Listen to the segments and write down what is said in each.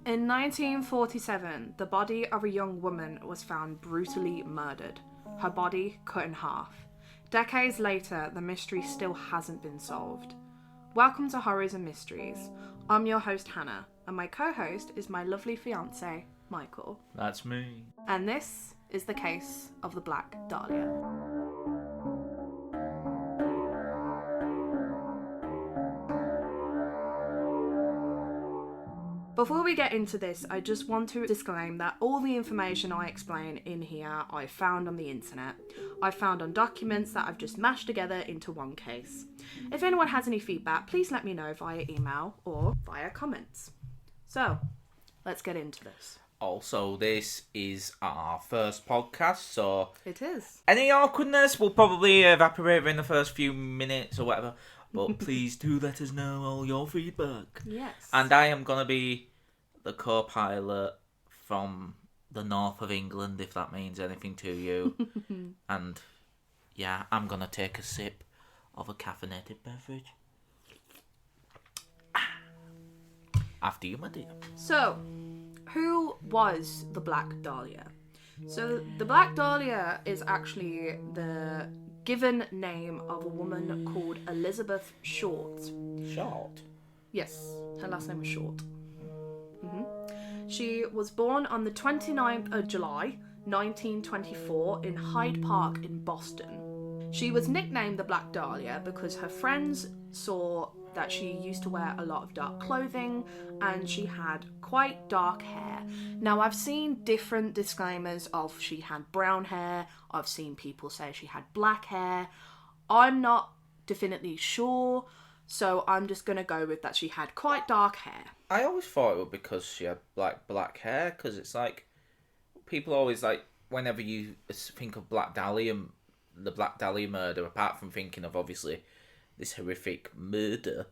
In 1947, the body of a young woman was found brutally murdered, her body cut in half. Decades later, the mystery still hasn't been solved. Welcome to Horrors and Mysteries. I'm your host, Hannah, and my co-host is my lovely fiancé, Micheal. That's me. And this is the case of the Black Dahlia. Before we get into this, I just want to disclaim that all the information I explain in here I found on the internet. I found on documents that I've just mashed together into one case. If anyone has any feedback, please let me know via email or via comments. So, let's get into this. Also, this is our first podcast, so... It is. Any awkwardness will probably evaporate in the first few minutes or whatever. But please do let us know all your feedback. Yes. And I am going to be the co-pilot from the north of England, if that means anything to you. And, yeah, I'm going to take a sip of a caffeinated beverage. After you, my dear. So, who was the Black Dahlia? So, the Black Dahlia is actually the given name of a woman called Elizabeth Short. Short? Yes, her last name was Short. She was born on the 29th of July, 1924, in Hyde Park in Boston. She was nicknamed the Black Dahlia because her friends saw that she used to wear a lot of dark clothing and she had quite dark hair. Now, I've seen different disclaimers of she had brown hair. I've seen people say she had black hair. I'm not definitely sure, so I'm just going to go with that she had quite dark hair. I always thought it was because she had black hair, because it's like, people always like, whenever you think of Black Dahlia, the Black Dahlia murder, apart from thinking of obviously this horrific murder,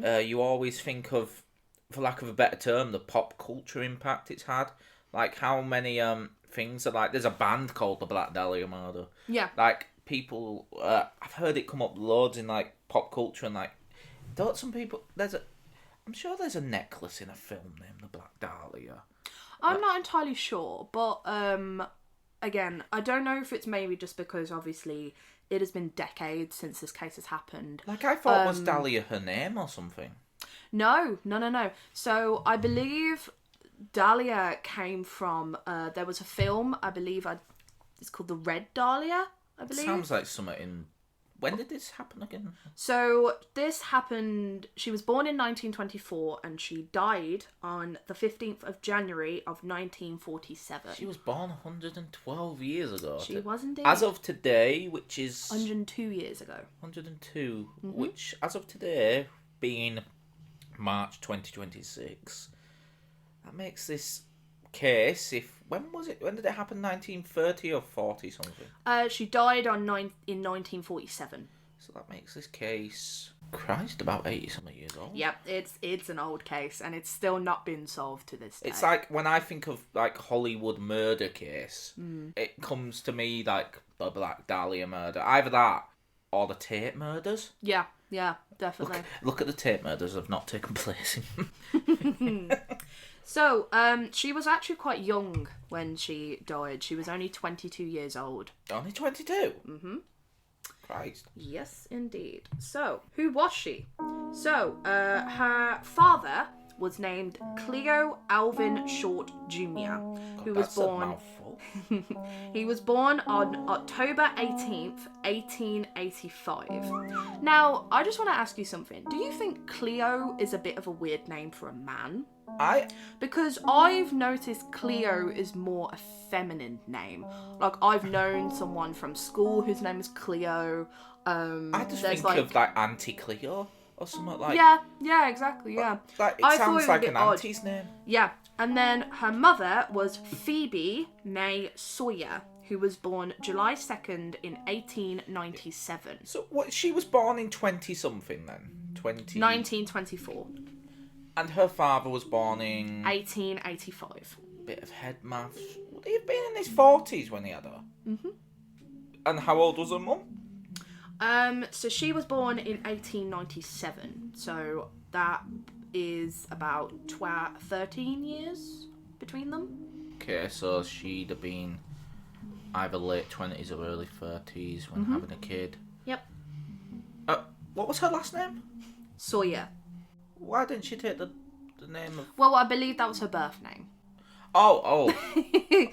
you always think of, for lack of a better term, the pop culture impact it's had. Like how many things are like, there's a band called the Black Dahlia murder. Yeah. Like people, I've heard it come up loads in like pop culture and like, don't some people, I'm sure there's a necklace in a film named the Black Dahlia. I'm not entirely sure, but again, I don't know if it's maybe just because obviously it has been decades since this case has happened. Like I thought was Dahlia her name or something. No. So I believe Dahlia came from, there was a film, I believe, it's called The Red Dahlia, I believe. Sounds like something in... When did this happen again? So this happened, she was born in 1924 and she died on the 15th of January of 1947. She was born 112 years ago. She was indeed. As of today, which is... 102 years ago. 102, which as of today, being March 2026, that makes this case, when did it happen, 1930 or 40 something? She died in 1947. So that makes this case, Christ, about 80 something years old. Yep, it's an old case and it's still not been solved to this day. It's like when I think of like Hollywood murder case, it comes to me like the Black Dahlia murder, either that or the Tate murders. Yeah, definitely. Look at the Tate murders have not taken place. So, she was actually quite young when she died. She was only 22 years old. Only 22? Mm-hmm. Christ. Yes, indeed. So, who was she? So, her father was named Cleo Alvin Short Jr., who was born... He was born on October 18th, 1885. Now, I just want to ask you something. Do you think Cleo is a bit of a weird name for a man? Because I've noticed Cleo is more a feminine name. Like, I've known someone from school whose name is Cleo. I just think of like Auntie Cleo or something like. Yeah, exactly. Yeah, like it sounds like an auntie's name. Yeah, and then her mother was Phoebe May Sawyer, who was born July 2nd in 1897. So what? She was born in 20 something then. 1924. And her father was born in... 1885. Bit of head maths. Would he have been in his 40s when he had her? Mm-hmm. And how old was her mum? So she was born in 1897. So that is about 13 years between them. Okay, so she'd have been either late 20s or early 30s when having a kid. Yep. What was her last name? Sawyer. Why didn't she take the name of... Well, I believe that was her birth name. Oh.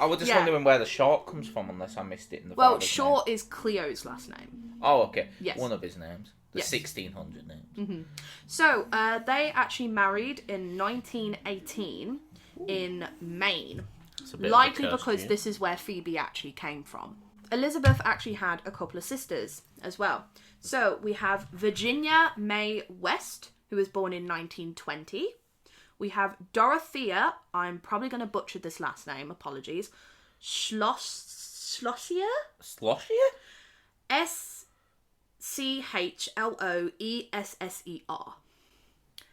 I was just Yeah. wondering where the short comes from, unless I missed it in the Well, father's Short name. is Cleo's last name. Oh, okay. Yes. One of his names. The Yes. 1600 names. So, they actually married in 1918 in Maine. It's a bit Likely of a curse because for you. this is where Phoebe actually came from. Elizabeth actually had a couple of sisters as well. So, we have Virginia May West, who was born in 1920. We have Dorothea, I'm probably going to butcher this last name, apologies, Schlossier? Sloshier? Schloesser.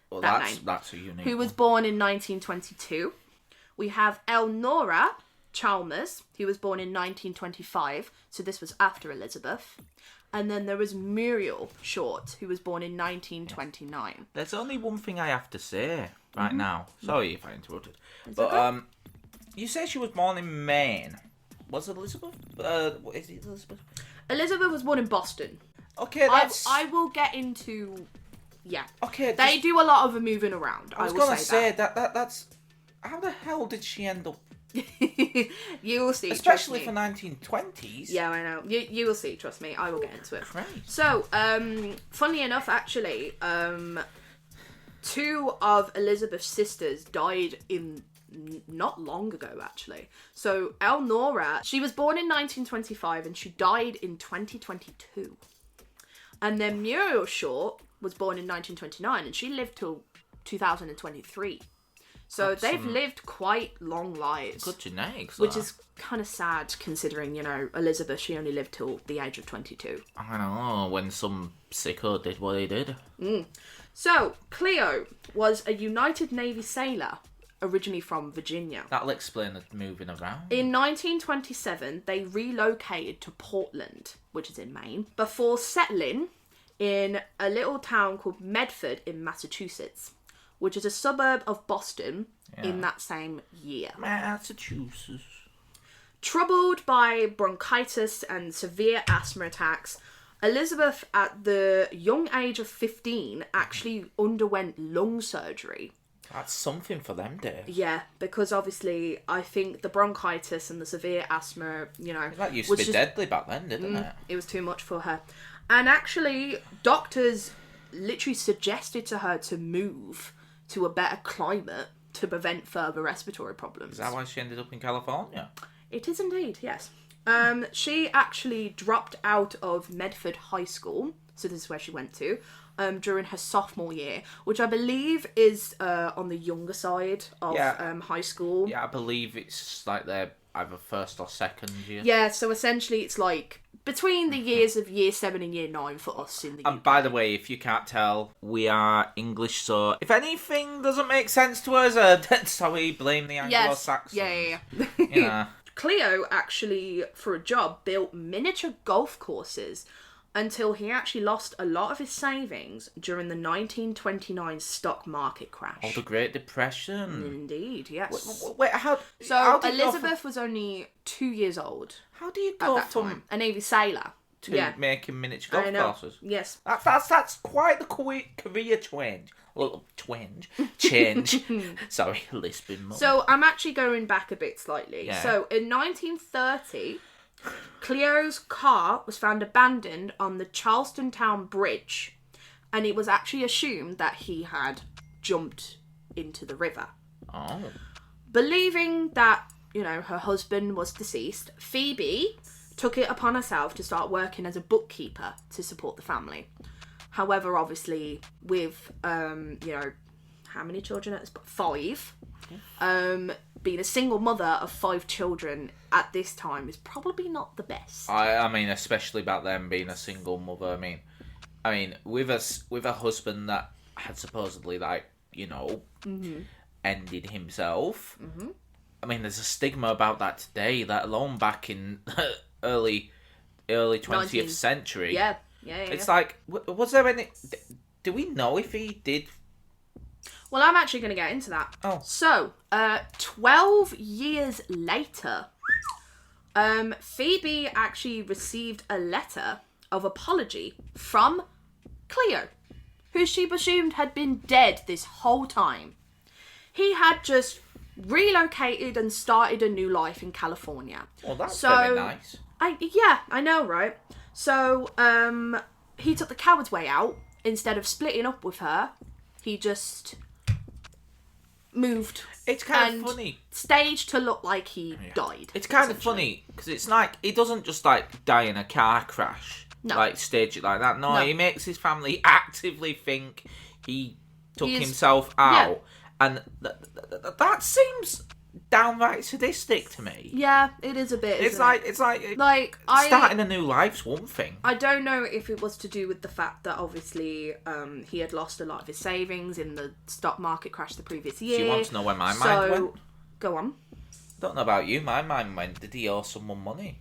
Well, That that's name. that's a unique Who was one. born in 1922. We have Elnora Chalmers, who was born in 1925, so this was after Elizabeth. And then there was Muriel Short, who was born in 1929. There's only one thing I have to say right now. Sorry if I interrupted. But okay. you say she was born in Maine. Was it Elizabeth? Is it Elizabeth? Elizabeth was born in Boston. Okay, that's... I will get into... Yeah. Okay, They do a lot of moving around, I was will going to say say that's... How the hell did she end up... that. You will see, Especially for trust me. 1920s. Yeah, I know. You will see, trust me. I will get into it. Christ. So, funnily enough, actually, two of Elizabeth's sisters died in not long ago, actually. So, Elnora, she was born in 1925 and she died in 2022. And then Muriel Short was born in 1929 and she lived till 2023. So they've lived quite long lives. Good genetics. Which is kind of sad considering, Elizabeth, she only lived till the age of 22. I know, when some sicko did what he did. So, Cleo was a United Navy sailor, originally from Virginia. That'll explain the moving around. In 1927, they relocated to Portland, which is in Maine, before settling in a little town called Medford in Massachusetts, which is a suburb of Boston in that same year. Massachusetts. Troubled by bronchitis and severe asthma attacks, Elizabeth, at the young age of 15, actually underwent lung surgery. That's something for them days. Yeah, because obviously I think the bronchitis and the severe asthma, That used to be deadly back then, didn't it? It was too much for her. And actually, doctors literally suggested to her to move to a better climate to prevent further respiratory problems. Is that why she ended up in California? It is indeed, yes. She actually dropped out of Medford High School, so this is where she went to, during her sophomore year, which I believe is on the younger side of high school. Yeah, I believe it's like their either first or second year. Yeah, so essentially it's like between the years of year 7 and year 9 for us in the And UK. by the way, if you can't tell, we are English, so if anything doesn't make sense to us, sorry, blame the Anglo-Saxons. Yeah. Yeah. Cleo actually, for a job, built miniature golf courses until he actually lost a lot of his savings during the 1929 stock market crash. Oh, the Great Depression. Indeed, yes. Wait, how So do you go Elizabeth was only 2 years old how do you at go that from time. A Navy sailor. to making miniature I know. golf courses? Yes. That's quite the career change. Well, change. Sorry, lisping mum. So I'm actually going back a bit slightly. Yeah. So in 1930, Cleo's car was found abandoned on the Charlestown Bridge, and it was actually assumed that he had jumped into the river. Oh. Believing that, her husband was deceased, Phoebe took it upon herself to start working as a bookkeeper to support the family. However, obviously, with, how many children? 5. Being a single mother of 5 children at this time is probably not the best. I mean, especially back then, being a single mother. I mean, with a husband that had supposedly, ended himself. Mm-hmm. I mean, there's a stigma about that today, let alone back in early 20th century. Yeah. It's like, was there any... Do we know if he did Well, I'm actually going to get into that. Oh. So, 12 years later, Phoebe actually received a letter of apology from Cleo, who she presumed had been dead this whole time. He had just relocated and started a new life in California. Well, that's very nice. I know, right? So, he took the coward's way out. Instead of splitting up with her, he just moved. It's kind of funny. Staged to look like he died. It's kind of funny, because it's like, he doesn't just, like, die in a car crash. No. Like, stage it like that. No, he makes his family actively think he took himself out. Yeah. And that seems downright sadistic to me. Yeah, it is a bit. It's like starting a new life's one thing. I don't know if it was to do with the fact that obviously he had lost a lot of his savings in the stock market crash the previous year. She wants to know where my mind went. Go on. Don't know about you. My mind went. Did he owe someone money?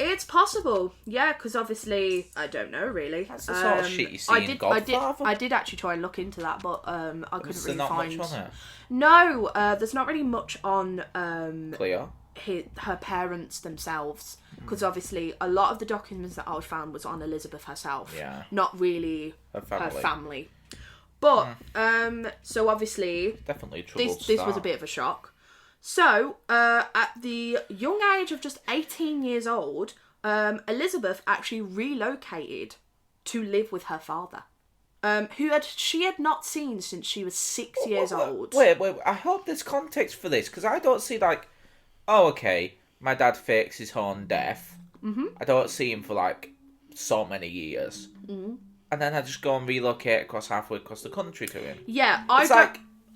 It's possible, yeah, because obviously I don't know really. That's the sort of shit you see in Godfather. I did actually try and look into that, but I couldn't really find. Much on it? No, there's not really much on Cleo. Her parents themselves, because obviously a lot of the documents that I found was on Elizabeth herself, not really her family. But so obviously definitely a troubled this was a bit of a shock. So, at the young age of just 18 years old, Elizabeth actually relocated to live with her father, who she had not seen since she was 6 years old. Wait, I hope there's context for this, because I don't see, like, oh, okay, my dad fakes his own death. Mm-hmm. I don't see him for, like, so many years. Mm-hmm. And then I just go and relocate halfway across the country to him. Yeah,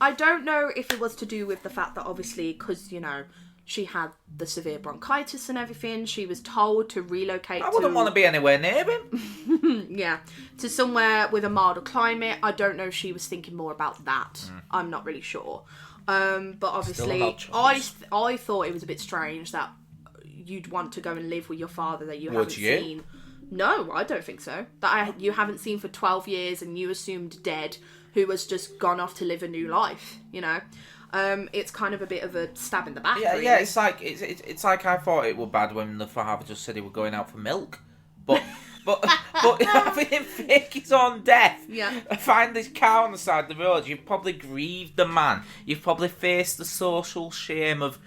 I don't know if it was to do with the fact that obviously, because, you know, she had the severe bronchitis and everything, she was told to relocate I wouldn't want to be anywhere near him. Yeah, to somewhere with a milder climate. I don't know if she was thinking more about that. I'm not really sure. But obviously, I thought it was a bit strange that you'd want to go and live with your father that you haven't seen. No, I don't think so. You haven't seen for 12 years and you assumed dead, who has just gone off to live a new life, you know. It's kind of a bit of a stab in the back. Yeah, really. yeah. It's like I thought it was bad when the father just said he was going out for milk, but having him fake his own death. Yeah. Find this cow on the side of the road. You've probably grieved the man. You've probably faced the social shame of,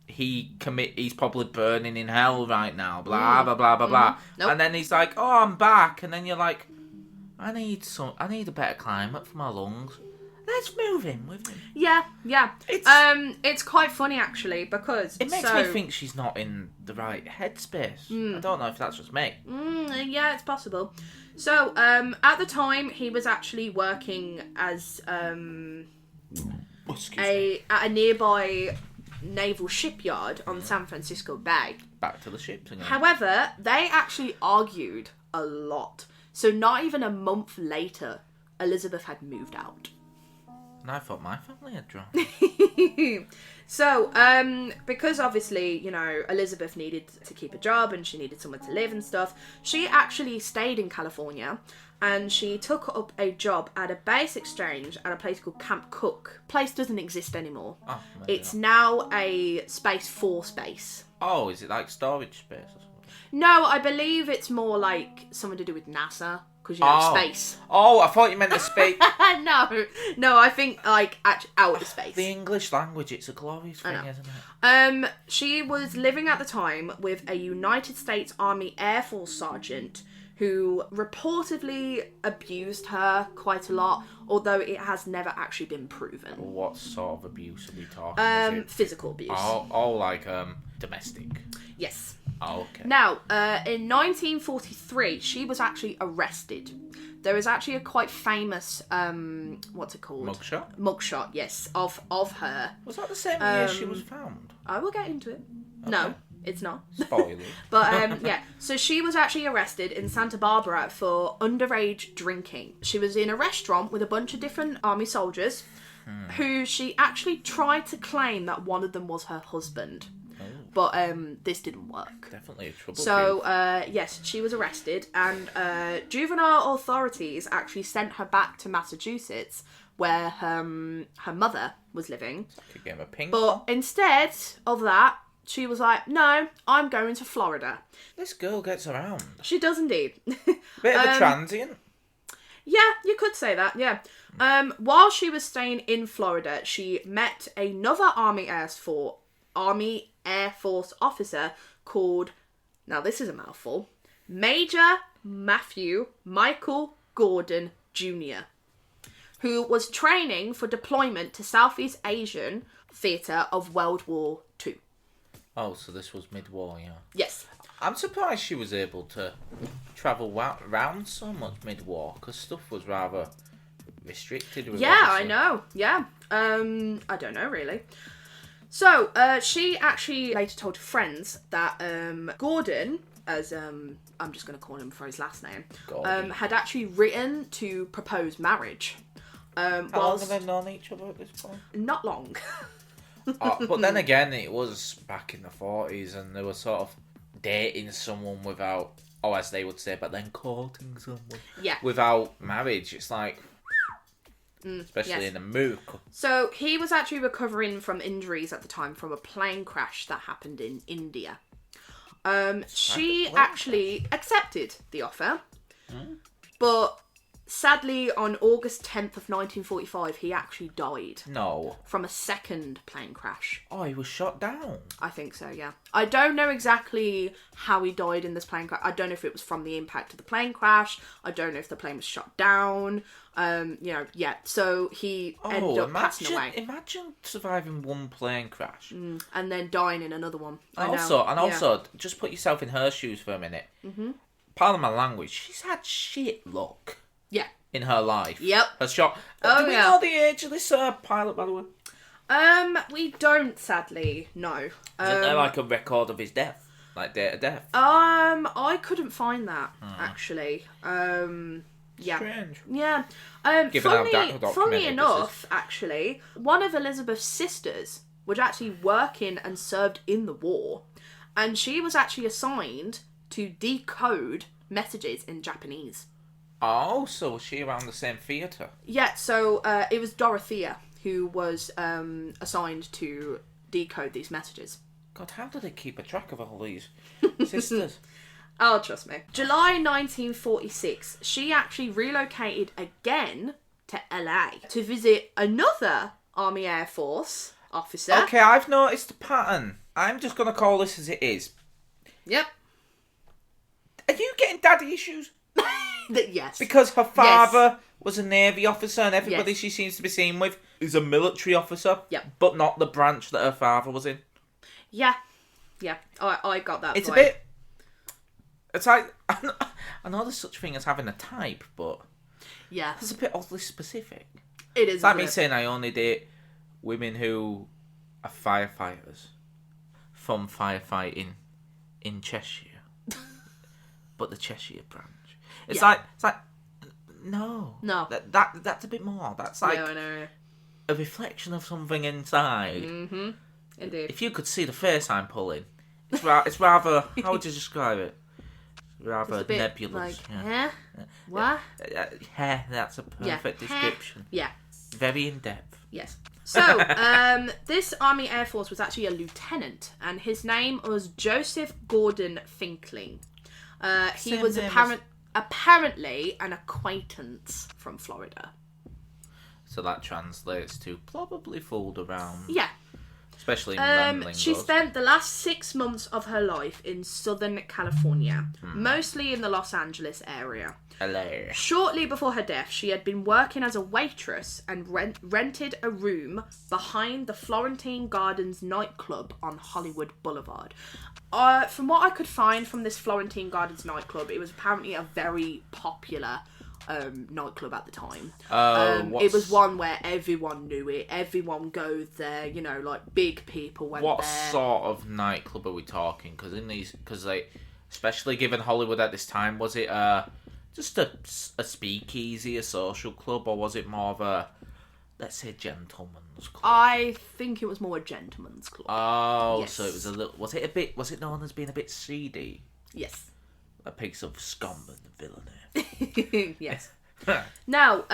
he's probably burning in hell right now. Blah blah blah blah blah. Nope. And then he's like, oh, I'm back, and then you're like, I need a better climate for my lungs. Let's move in with him. Yeah. It's quite funny actually, because it makes me think she's not in the right headspace. I don't know if that's just me. Yeah, it's possible. So, at the time, he was actually working as at a nearby naval shipyard on San Francisco Bay. Back to the ships again. However, they actually argued a lot. So not even a month later, Elizabeth had moved out. And I thought my family had drowned. So, because obviously, you know, Elizabeth needed to keep a job and she needed somewhere to live and stuff, she actually stayed in California and she took up a job at a base exchange at a place called Camp Cook. Place doesn't exist anymore. Oh, it's now a Space Force base. Oh, is it like storage space or something? No, I believe it's more like something to do with NASA, because you know space. Oh, I thought you meant the space. No, I think like outer space. The English language, it's a glorious thing, isn't it? She was living at the time with a United States Army Air Force sergeant who reportedly abused her quite a lot, although it has never actually been proven. What sort of abuse are we talking? Physical abuse. Like domestic. Yes. Oh, okay. Now, in 1943, she was actually arrested. There is actually a quite famous, what's it called? Mugshot? Mugshot, yes, of her. Was that the same year she was found? I will get into it. Okay. No, it's not. Spoilers. But, yeah, so she was actually arrested in Santa Barbara for underage drinking. She was in a restaurant with a bunch of different army soldiers who she actually tried to claim that one of them was her husband. But this didn't work. Definitely a trouble. So, yes, she was arrested, and juvenile authorities actually sent her back to Massachusetts, where her mother was living. Could give him a ping But pong. instead of that, she was like, no, I'm going to Florida. This girl gets around. She does indeed. Bit of a transient. Yeah, you could say that, yeah. While she was staying in Florida, she met another Army Air Force officer called, now this is a mouthful, Major Matthew Michael Gordon Jr., who was training for deployment to Southeast Asian theatre of World War II. Oh, so this was mid-war, yeah. Yes. I'm surprised she was able to travel around so much mid-war, because stuff was rather restricted. Yeah, I know. Yeah. I don't know, really. So, she actually later told friends that Gordon, as I'm just going to call him for his last name, had actually written to propose marriage. How long have they known each other at this point? Not long. But then again, it was back in the 40s, and they were sort of dating someone without, as they would say, but then courting someone. Yeah. Without marriage. It's like, especially in America. So he was actually recovering from injuries at the time from a plane crash that happened in India. She actually accepted the offer, but sadly on August 10th of 1945 he actually died. No. From a second plane crash. Oh, he was shot down. I think so, yeah. I don't know exactly how he died in this plane crash. I don't know if it was from the impact of the plane crash. I don't know if the plane was shot down. So he ended up passing away. Imagine surviving one plane crash. And then dying in another one. Also, just put yourself in her shoes for a minute. Mm-hmm. Pardon my language, she's had shit luck. Yeah. In her life. Yep. Her shot. Do we know the age of this pilot, by the way? We don't, sadly, no. Isn't there like a record of his death? Like date of death? I couldn't find that, actually. Yeah. Strange. Yeah. Funny enough, actually, one of Elizabeth's sisters was actually working and served in the war, and she was actually assigned to decode messages in Japanese. Oh, so was she around the same theatre? Yeah, so it was Dorothea who was assigned to decode these messages. God, how do they keep a track of all these sisters? Oh, trust me. July 1946, she actually relocated again to LA to visit another Army Air Force officer. Okay, I've noticed a pattern. I'm just going to call this as it is. Yep. Are you getting daddy issues? Yes. Because her father was a Navy officer and everybody she seems to be seen with is a military officer. Yep. But not the branch that her father was in. Yeah. Yeah. I got that. It's a bit... It's like... I know there's such a thing as having a type, but... Yeah. It's a bit oddly specific. It is. It's like me saying I only date women who are firefighters from firefighting in Cheshire. But the Cheshire branch. It's like no. That's a bit more. That's like a reflection of something inside. Mm-hmm. Indeed. If you could see the face I'm pulling, it's rather. How would you describe it? Rather nebulous. Like, what? That's a perfect description. Yeah. Very in depth. Yes. So, this Army Air Force was actually a lieutenant, and his name was Joseph Gordon Finkling. He was apparently an acquaintance from Florida. So that translates to probably fooled around. Yeah. Especially in Rambling. She spent the last 6 months of her life in Southern California, mostly in the Los Angeles area. LA. Shortly before her death, she had been working as a waitress and rented a room behind the Florentine Gardens nightclub on Hollywood Boulevard. From what I could find from this Florentine Gardens nightclub, it was apparently a very popular nightclub at the time. It was one where everyone knew it. Everyone goes there. You know, like big people went there. What sort of nightclub are we talking? Because especially given Hollywood at this time, was it just a speakeasy, a social club, or was it more of a, let's say, gentleman's club? I think it was more a gentleman's club. Oh, yes. So it was a little. Was it known as being a bit seedy? Yes. A piece of scum and villainy. Yes. Now,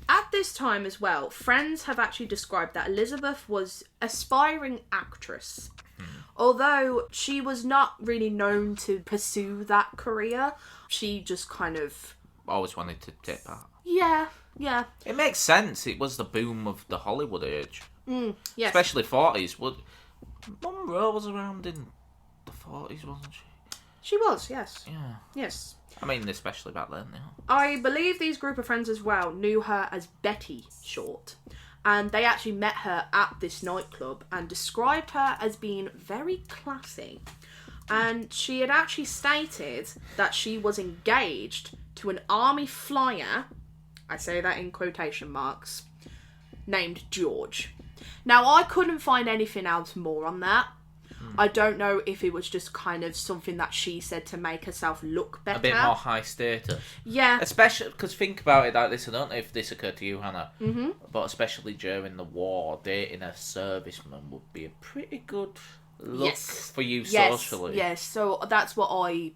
At this time as well, friends have actually described that Elizabeth was an aspiring actress. Although she was not really known to pursue that career, she just kind of... Always wanted to take part. Yeah. It makes sense. It was the boom of the Hollywood age. Yes. Especially 40s. Monroe was around in the 40s, wasn't she? She was, yes. Yeah. Yes. I mean, especially back then, yeah. I believe these group of friends as well knew her as Betty Short. And they actually met her at this nightclub and described her as being very classy. And she had actually stated that she was engaged to an army flyer, I say that in quotation marks, named George. Now, I couldn't find anything else more on that. I don't know if it was just kind of something that she said to make herself look better. A bit more high status. Yeah. Especially, because think about it like this, I don't know if this occurred to you, Hannah, but especially during the war, dating a serviceman would be a pretty good look for you socially. Yes, so that's what I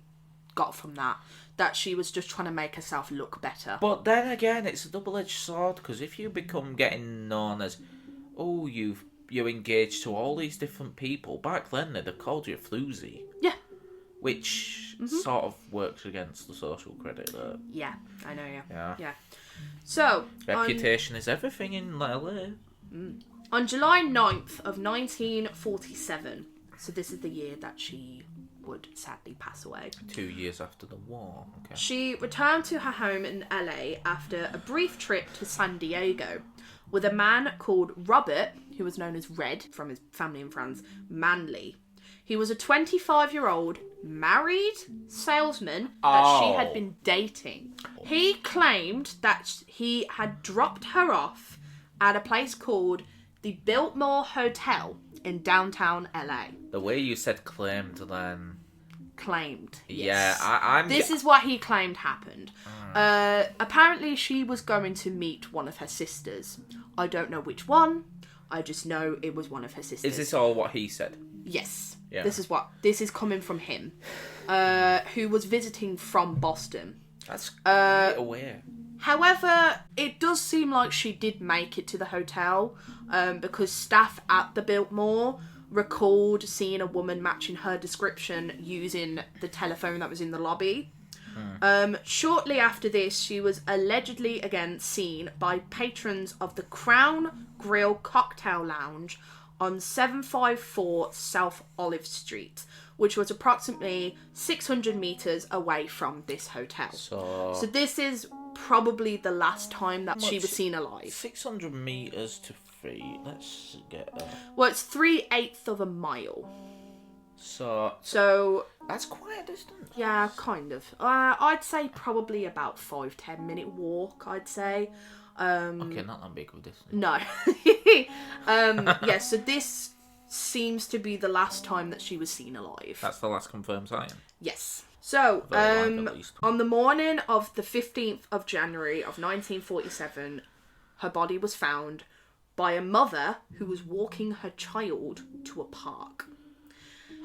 got from that. That she was just trying to make herself look better. But then again, it's a double-edged sword, because if you become getting known as, oh, you're engaged to all these different people, back then they'd have called you a floozy. Yeah. Which sort of works against the social credit there. Yeah, I know, Yeah. Yeah. So... Reputation is everything in LA. On July 9th of 1947, so this is the year that she would sadly pass away. 2 years after the war. Okay. She returned to her home in LA after a brief trip to San Diego with a man called Robert, who was known as Red from his family and friends, Manley. He was a 25-year-old married salesman that she had been dating. He claimed that he had dropped her off at a place called the Biltmore Hotel in downtown LA. The way you said claimed then... Claimed. Yeah, Yes. I'm... This is what he claimed happened. Apparently she was going to meet one of her sisters. I don't know which one. I just know it was one of her sisters. Is this all what he said? Yes. Yeah. This is coming from him. Who was visiting from Boston. That's quite aware. However, it does seem like she did make it to the hotel, because staff at the Biltmore recalled seeing a woman matching her description using the telephone that was in the lobby. Shortly after this, she was allegedly again seen by patrons of the Crown Grill Cocktail Lounge on 754 South Olive Street, which was approximately 600 metres away from this hotel. So this is probably the last time that she was seen alive. 600 metres to feet. Let's get that. Well, it's 3/8 of a mile. So that's quite a distance. Yeah, kind of. I'd say probably about 5-10 minute walk, I'd say. Okay, not that big of a distance. No. Yeah, so this seems to be the last time that she was seen alive. That's the last confirmed sign. Yes. So, Very alive, at least. on the morning of the 15th of January of 1947, her body was found by a mother who was walking her child to a park.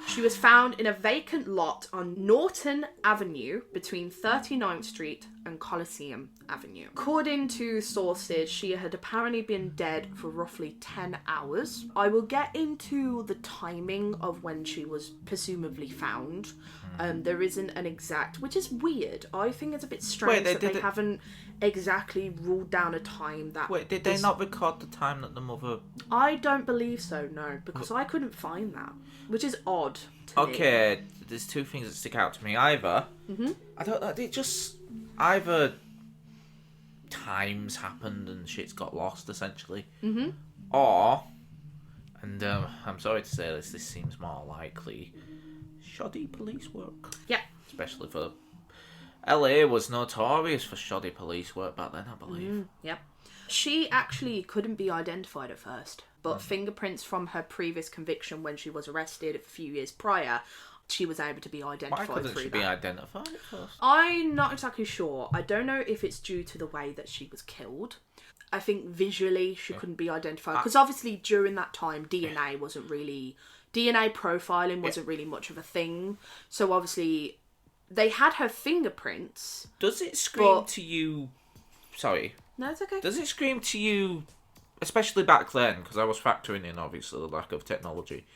She was found in a vacant lot on Norton Avenue between 39th Street and Coliseum Avenue. According to sources, she had apparently been dead for roughly 10 hours. I will get into the timing of when she was presumably found. There isn't an exact, which is weird. I think it's a bit strange that they haven't exactly ruled down a time that... Wait, did they not record the time that the mother... I don't believe so, no, because I couldn't find that, which is odd to me. Okay, there's two things that stick out to me. Either, I don't know, it just... Either times happened and shit's got lost, essentially. Or, and I'm sorry to say this seems more likely, shoddy police work. Yeah. Especially for... LA was notorious for shoddy police work back then, I believe. Yep. She actually couldn't be identified at first, but fingerprints from her previous conviction when she was arrested a few years prior, she was able to be identified. Why couldn't she be identified at first? I'm not exactly sure. I don't know if it's due to the way that she was killed. I think visually she couldn't be identified, because obviously during that time DNA wasn't really... DNA profiling wasn't really much of a thing, so obviously... They had her fingerprints. Does it scream to you... Sorry. No, it's okay. Does it scream to you, especially back then, because I was factoring in, obviously, the lack of technology,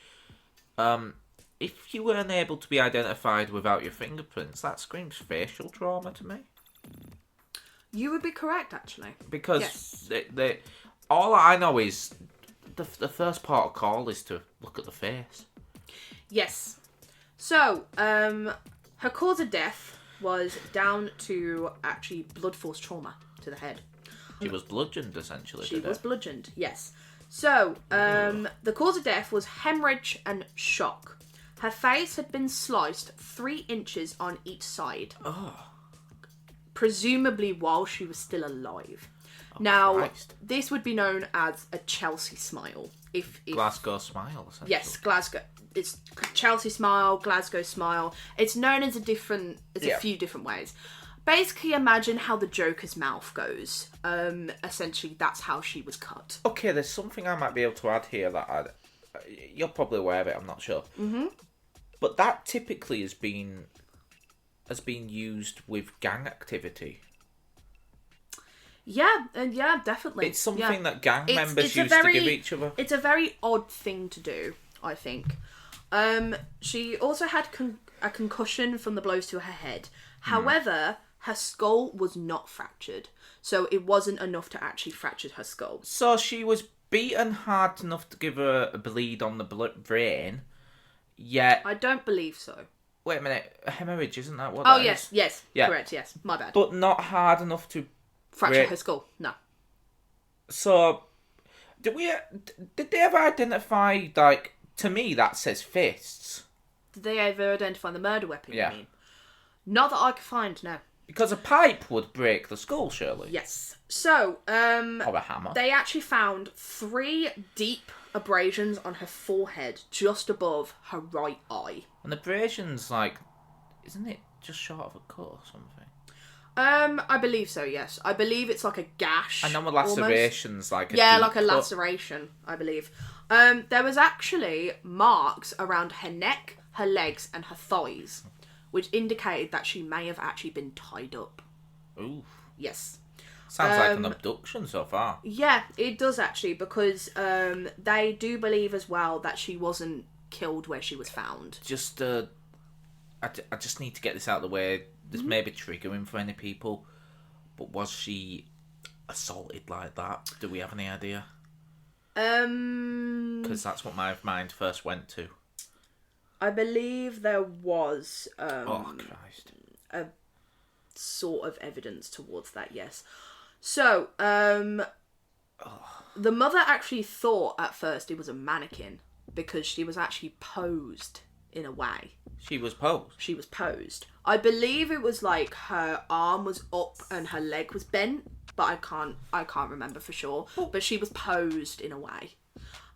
if you weren't able to be identified without your fingerprints, that screams facial trauma to me. You would be correct, actually. Because yes. All I know is the first part of call is to look at the face. Yes. So, her cause of death was down to actually blood force trauma to the head. She was bludgeoned, essentially. She was bludgeoned, yes. So, the cause of death was hemorrhage and shock. Her face had been sliced 3 inches on each side. Oh. Presumably while she was still alive. Now, Christ. this would be known as a Chelsea smile. If Glasgow smile, essentially. Yes, Glasgow. It's Chelsea smile, Glasgow smile. It's known as a few different ways. Basically, imagine how the Joker's mouth goes. Essentially, that's how she was cut. Okay, there's something I might be able to add here that you're probably aware of it. I'm not sure. Mm-hmm. But that typically has been used with gang activity. Yeah, definitely. It's something that gang members used to give each other. It's a very odd thing to do, I think. She also had a concussion from the blows to her head. However, her skull was not fractured, so it wasn't enough to actually fracture her skull. So she was beaten hard enough to give her a bleed on the brain, yet... I don't believe so. Wait a minute, a hemorrhage, isn't that what that is? Yes, yeah. Correct, yes. My bad. But not hard enough to... Fracture her skull, no. So, did they ever identify, like, to me that says fists? Did they ever identify the murder weapon, yeah. you mean? Not that I could find, no. Because a pipe would break the skull, surely. Yes. So, or a hammer. They actually found 3 deep abrasions on her forehead, just above her right eye. And abrasions, like, isn't it just short of a cut or something? I believe so, yes. I believe it's like a gash. I know a laceration's like a like a laceration, I believe. There was actually marks around her neck, her legs, and her thighs, which indicated that she may have actually been tied up. Ooh. Yes. Sounds like an abduction so far. Yeah, it does actually, because they do believe as well that she wasn't killed where she was found. I just need to get this out of the way. This may be triggering for any people, but was she assaulted like that? Do we have any idea? Because that's what my mind first went to. I believe there was oh Christ, a sort of evidence towards that. Yes. So the mother actually thought at first it was a mannequin because she was actually posed in a way. She was posed? She was posed. I believe it was like her arm was up and her leg was bent, but I can't remember for sure. But she was posed in a way.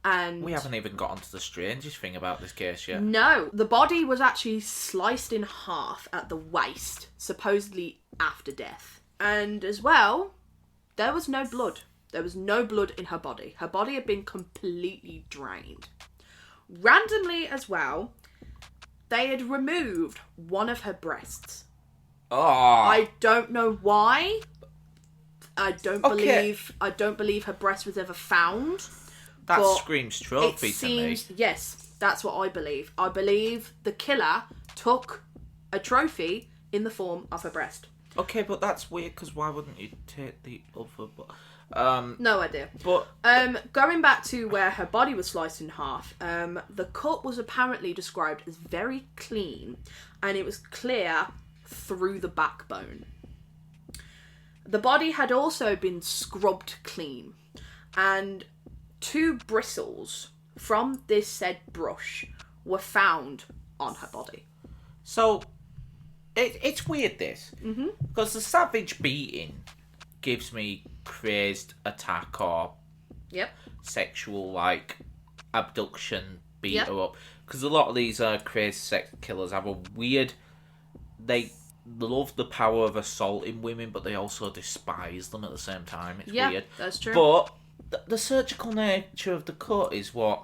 And we haven't even got onto the strangest thing about this case yet. No, the body was actually sliced in half at the waist, supposedly after death. And as well, there was no blood. There was no blood in her body. Her body had been completely drained. Randomly as well, they had removed one of her breasts. Oh. I don't know why. I don't believe her breast was ever found. That screams trophy to me. Yes, that's what I believe. I believe the killer took a trophy in the form of her breast. Okay, but that's weird because why wouldn't you take the other? No idea. But going back to where her body was sliced in half, the cut was apparently described as very clean, and it was clear through the backbone. The body had also been scrubbed clean, and 2 bristles from this said brush were found on her body. So it's weird this, because the savage beating gives me crazed attack or sexual like abduction, beat her up. Because a lot of these crazed sex killers have a weird. They love the power of assaulting women, but they also despise them at the same time. It's weird. That's true. But the surgical nature of the cut is what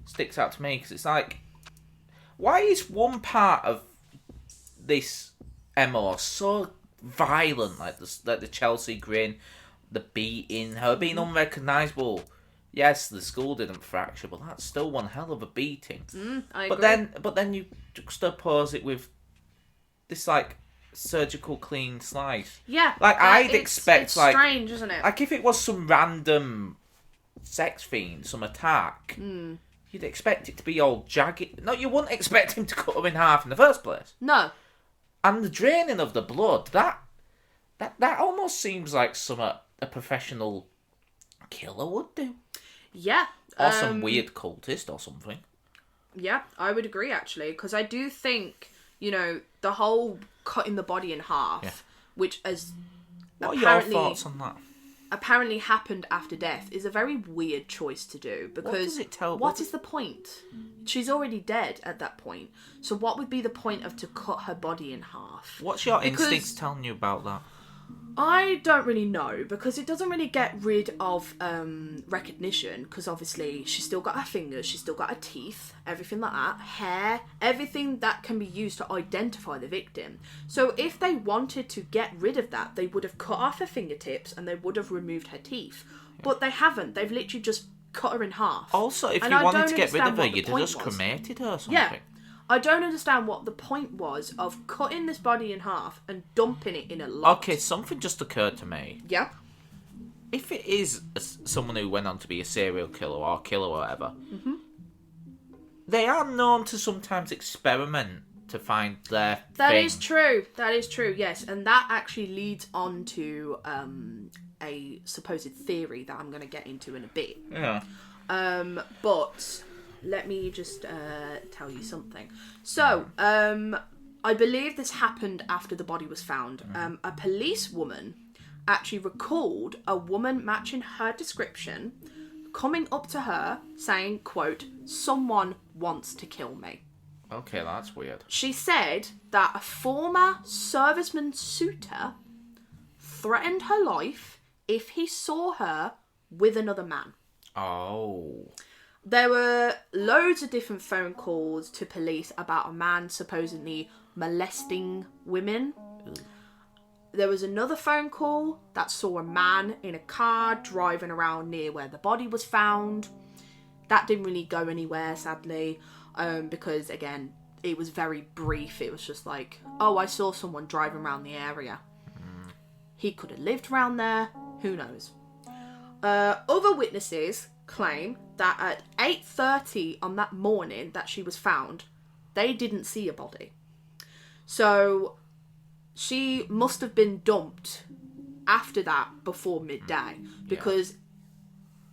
sticks out to me, because it's like, why is one part of this MO so violent, like the Chelsea grin, the beating, her being unrecognisable. Yes, the skull didn't fracture, but that's still one hell of a beating. I agree. But then you juxtapose it with this like surgical clean slice. Yeah. Like I'd expect it's like strange, isn't it? like if it was some random sex fiend, some attack, you'd expect it to be all jagged. No, you wouldn't expect him to cut her in half in the first place. No. And the draining of the blood, that almost seems like something a professional killer would do. Yeah. Or some weird cultist or something. Yeah, I would agree actually, because I do think, the whole cutting the body in half, which as What are your thoughts on that? apparently happened after death, is a very weird choice to do, because What does it tell? what is the point? She's already dead at that point. So what would be the point of to cut her body in half? What's your Because instincts telling you about that? I don't really know, because it doesn't really get rid of recognition, because obviously she's still got her fingers, she's still got her teeth, everything like that, hair, everything that can be used to identify the victim. So if they wanted to get rid of that, they would have cut off her fingertips and they would have removed her teeth. But they haven't. They've literally just cut her in half. Also, if And you I wanted don't to get rid of her, understand what you'd the have point just was. cremated her or something. Yeah. I don't understand what the point was of cutting this body in half and dumping it in a lot. Okay, something just occurred to me. Yeah. If it is someone who went on to be a serial killer or killer or whatever, they are known to sometimes experiment to find their That thing. is true. That is true, yes. And that actually leads on to a supposed theory that I'm going to get into in a bit. Yeah. But let me just tell you something. So, I believe this happened after the body was found. A policewoman actually recalled a woman matching her description coming up to her saying, quote, "Someone wants to kill me." Okay, that's weird. She said that a former serviceman suitor threatened her life if he saw her with another man. Oh. There were loads of different phone calls to police about a man supposedly molesting women. There was another phone call that saw a man in a car driving around near where the body was found. That didn't really go anywhere, sadly, because, again, it was very brief. It was just like, oh, I saw someone driving around the area. He could have lived around there. Who knows? Other witnesses claim that at 8:30 on that morning that she was found, they didn't see a body. So she must have been dumped after that before midday, because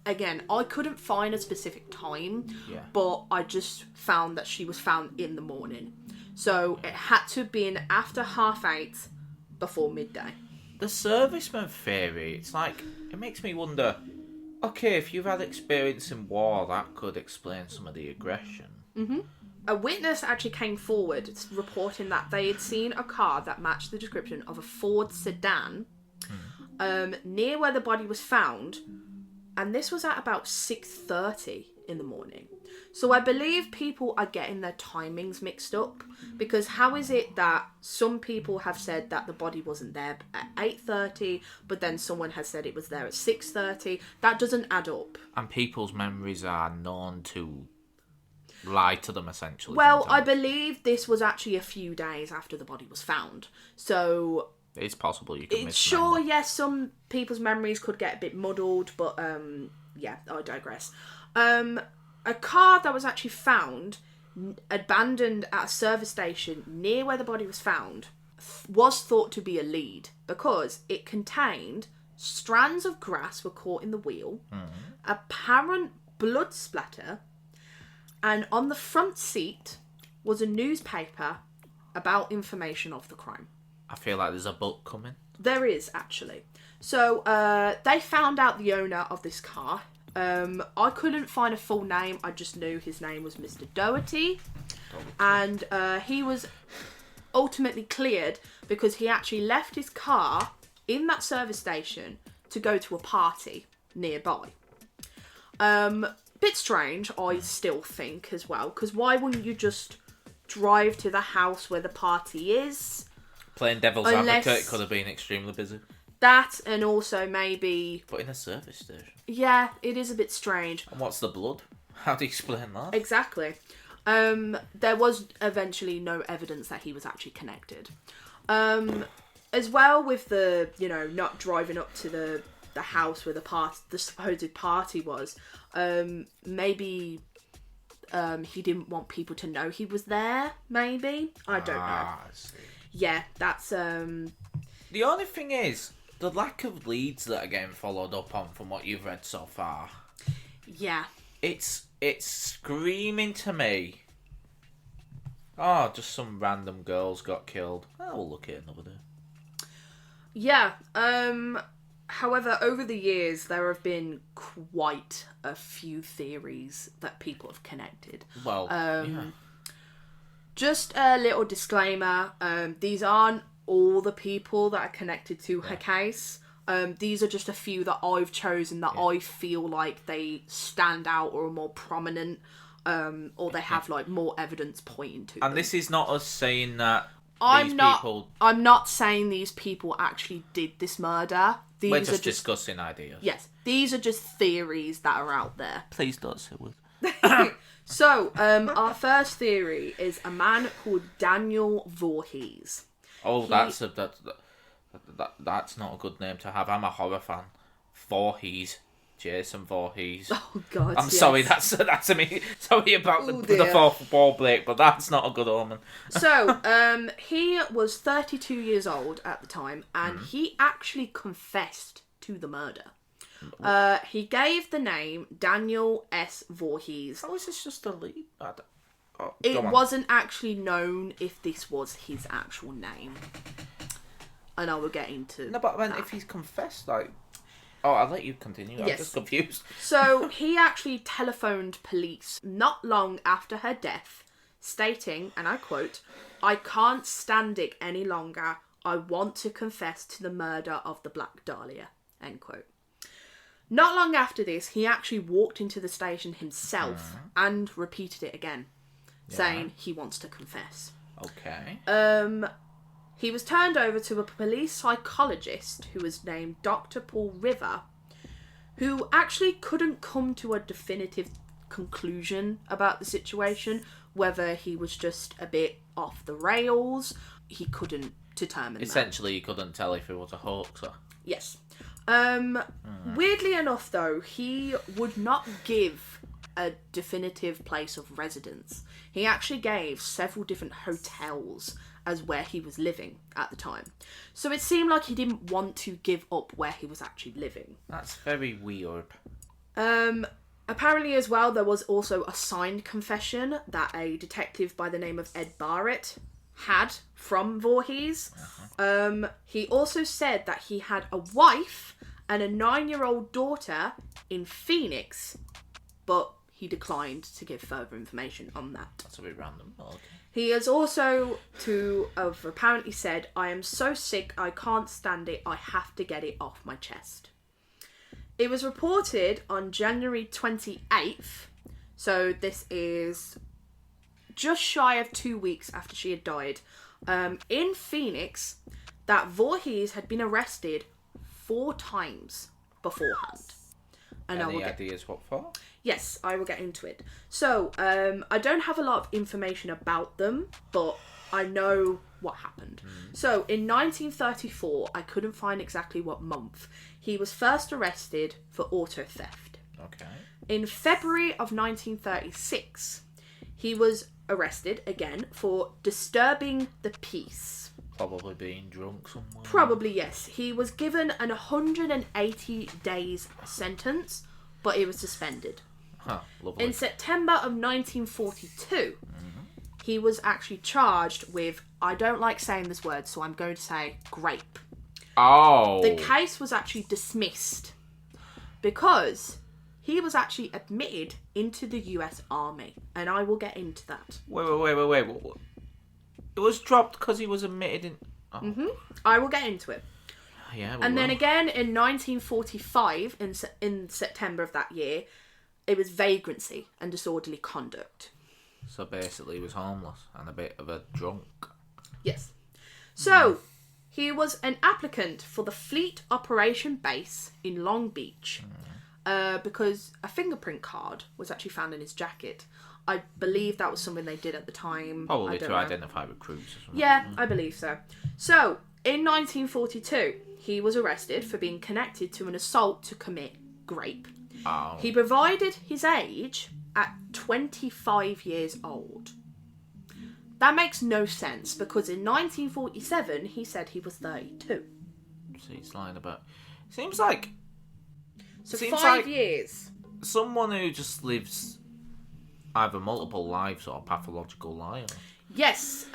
again, I couldn't find a specific time, but I just found that she was found in the morning. So it had to have been after 8:30 before midday. The serviceman theory, it's like, it makes me wonder, okay, if you've had experience in war, that could explain some of the aggression. A witness actually came forward reporting that they had seen a car that matched the description of a Ford sedan near where the body was found, and this was at about 6:30 in the morning. So I believe people are getting their timings mixed up, because how is it that some people have said that the body wasn't there at 8:30, but then someone has said it was there at 6:30? That doesn't add up. And people's memories are known to lie to them, essentially. Well, sometimes. I believe this was actually a few days after the body was found. So It's possible you can it's sure, yes, some people's memories could get a bit muddled, but yeah, I digress. A car that was actually found, abandoned at a service station near where the body was found, was thought to be a lead, because it contained strands of grass were caught in the wheel, apparent blood splatter, and on the front seat was a newspaper about information of the crime. I feel like there's a book coming. There is, actually. So they found out the owner of this car. I couldn't find a full name. I just knew his name was Mr. Doherty. And he was ultimately cleared because he actually left his car in that service station to go to a party nearby. Bit strange, I still think, as well. Because why wouldn't you just drive to the house where the party is? Playing devil's advocate, it could have been extremely busy. That, and also maybe... But in a service station. Yeah, it is a bit strange. And what's the blood? How do you explain that? Exactly. There was eventually no evidence that he was actually connected. As well with the, not driving up to the house where the supposed party was, maybe he didn't want people to know he was there, maybe? I don't know. I see. Yeah, that's... The only thing is, the lack of leads that are getting followed up on from what you've read so far. Yeah. It's screaming to me. Oh, just some random girls got killed. Oh, we'll look at it another day. Yeah. However, over the years, there have been quite a few theories that people have connected. Well, yeah. Just a little disclaimer. These aren't all the people that are connected to her case. These are just a few that I've chosen that I feel like they stand out or are more prominent, or they have like more evidence pointing to them. And this is not us saying that I'm not saying these people actually did this murder. We're just discussing ideas. Yes, these are just theories that are out there. Please don't say with. So, our first theory is a man called Daniel Voorhees. Oh, that's not a good name to have. I'm a horror fan. Voorhees. Jason Voorhees. Oh God! I'm sorry. That's me. Sorry about the fourth wall break, but that's not a good omen. So, he was 32 years old at the time, and he actually confessed to the murder. He gave the name Daniel S. Voorhees. How is this just a lead? It wasn't actually known if this was his actual name, and I will get into. No, but if he's confessed, like. Oh, I'll let you continue. I'm just confused. So, he actually telephoned police not long after her death, stating, and I quote, "I can't stand it any longer. I want to confess to the murder of the Black Dahlia." End quote. Not long after this, he actually walked into the station himself and repeated it again, saying he wants to confess. Okay. He was turned over to a police psychologist who was named Dr. Paul River, who actually couldn't come to a definitive conclusion about the situation, whether he was just a bit off the rails. He couldn't determine Essentially, he couldn't tell if it was a hoaxer. Yes. Weirdly enough, though, he would not give a definitive place of residence. He actually gave several different hotels as where he was living at the time. So it seemed like he didn't want to give up where he was actually living. That's very weird. Apparently as well, there was also a signed confession that a detective by the name of Ed Barrett had from Voorhees. He also said that he had a wife and a 9-year-old daughter in Phoenix, but he declined to give further information on that. That's a bit random. Oh, okay. He has also apparently said, "I am so sick, I can't stand it, I have to get it off my chest." It was reported on January 28th, so this is just shy of 2 weeks after she had died, in Phoenix, that Voorhees had been arrested 4 times beforehand. And Any ideas what for? Yes, I will get into it. So, I don't have a lot of information about them, but I know what happened. So, in 1934, I couldn't find exactly what month, he was first arrested for auto theft. Okay. In February of 1936, he was arrested again for disturbing the peace. Probably being drunk somewhere. Probably, yes. He was given an 180 days sentence, but it was suspended. Huh, lovely. In September of 1942, he was actually charged with, I don't like saying this word, so I'm going to say grape. Oh. The case was actually dismissed because he was actually admitted into the US Army, and I will get into that. Wait. It was dropped because he was admitted in... Oh. I will get into it. Yeah, and then again in 1945, in September of that year, it was vagrancy and disorderly conduct. So basically he was homeless and a bit of a drunk. Yes. So, He was an applicant for the Fleet Operation Base in Long Beach because a fingerprint card was actually found in his jacket. I believe that was something they did at the time. Probably to identify recruits or something. Yeah, I believe so. So, in 1942, he was arrested for being connected to an assault to commit rape. Oh. He provided his age at 25 years old. That makes no sense because in 1947 he said he was 32. So he's lying about. Seems like. So seems 5 like years. Someone who just lives either multiple lives or a pathological liar. Yes,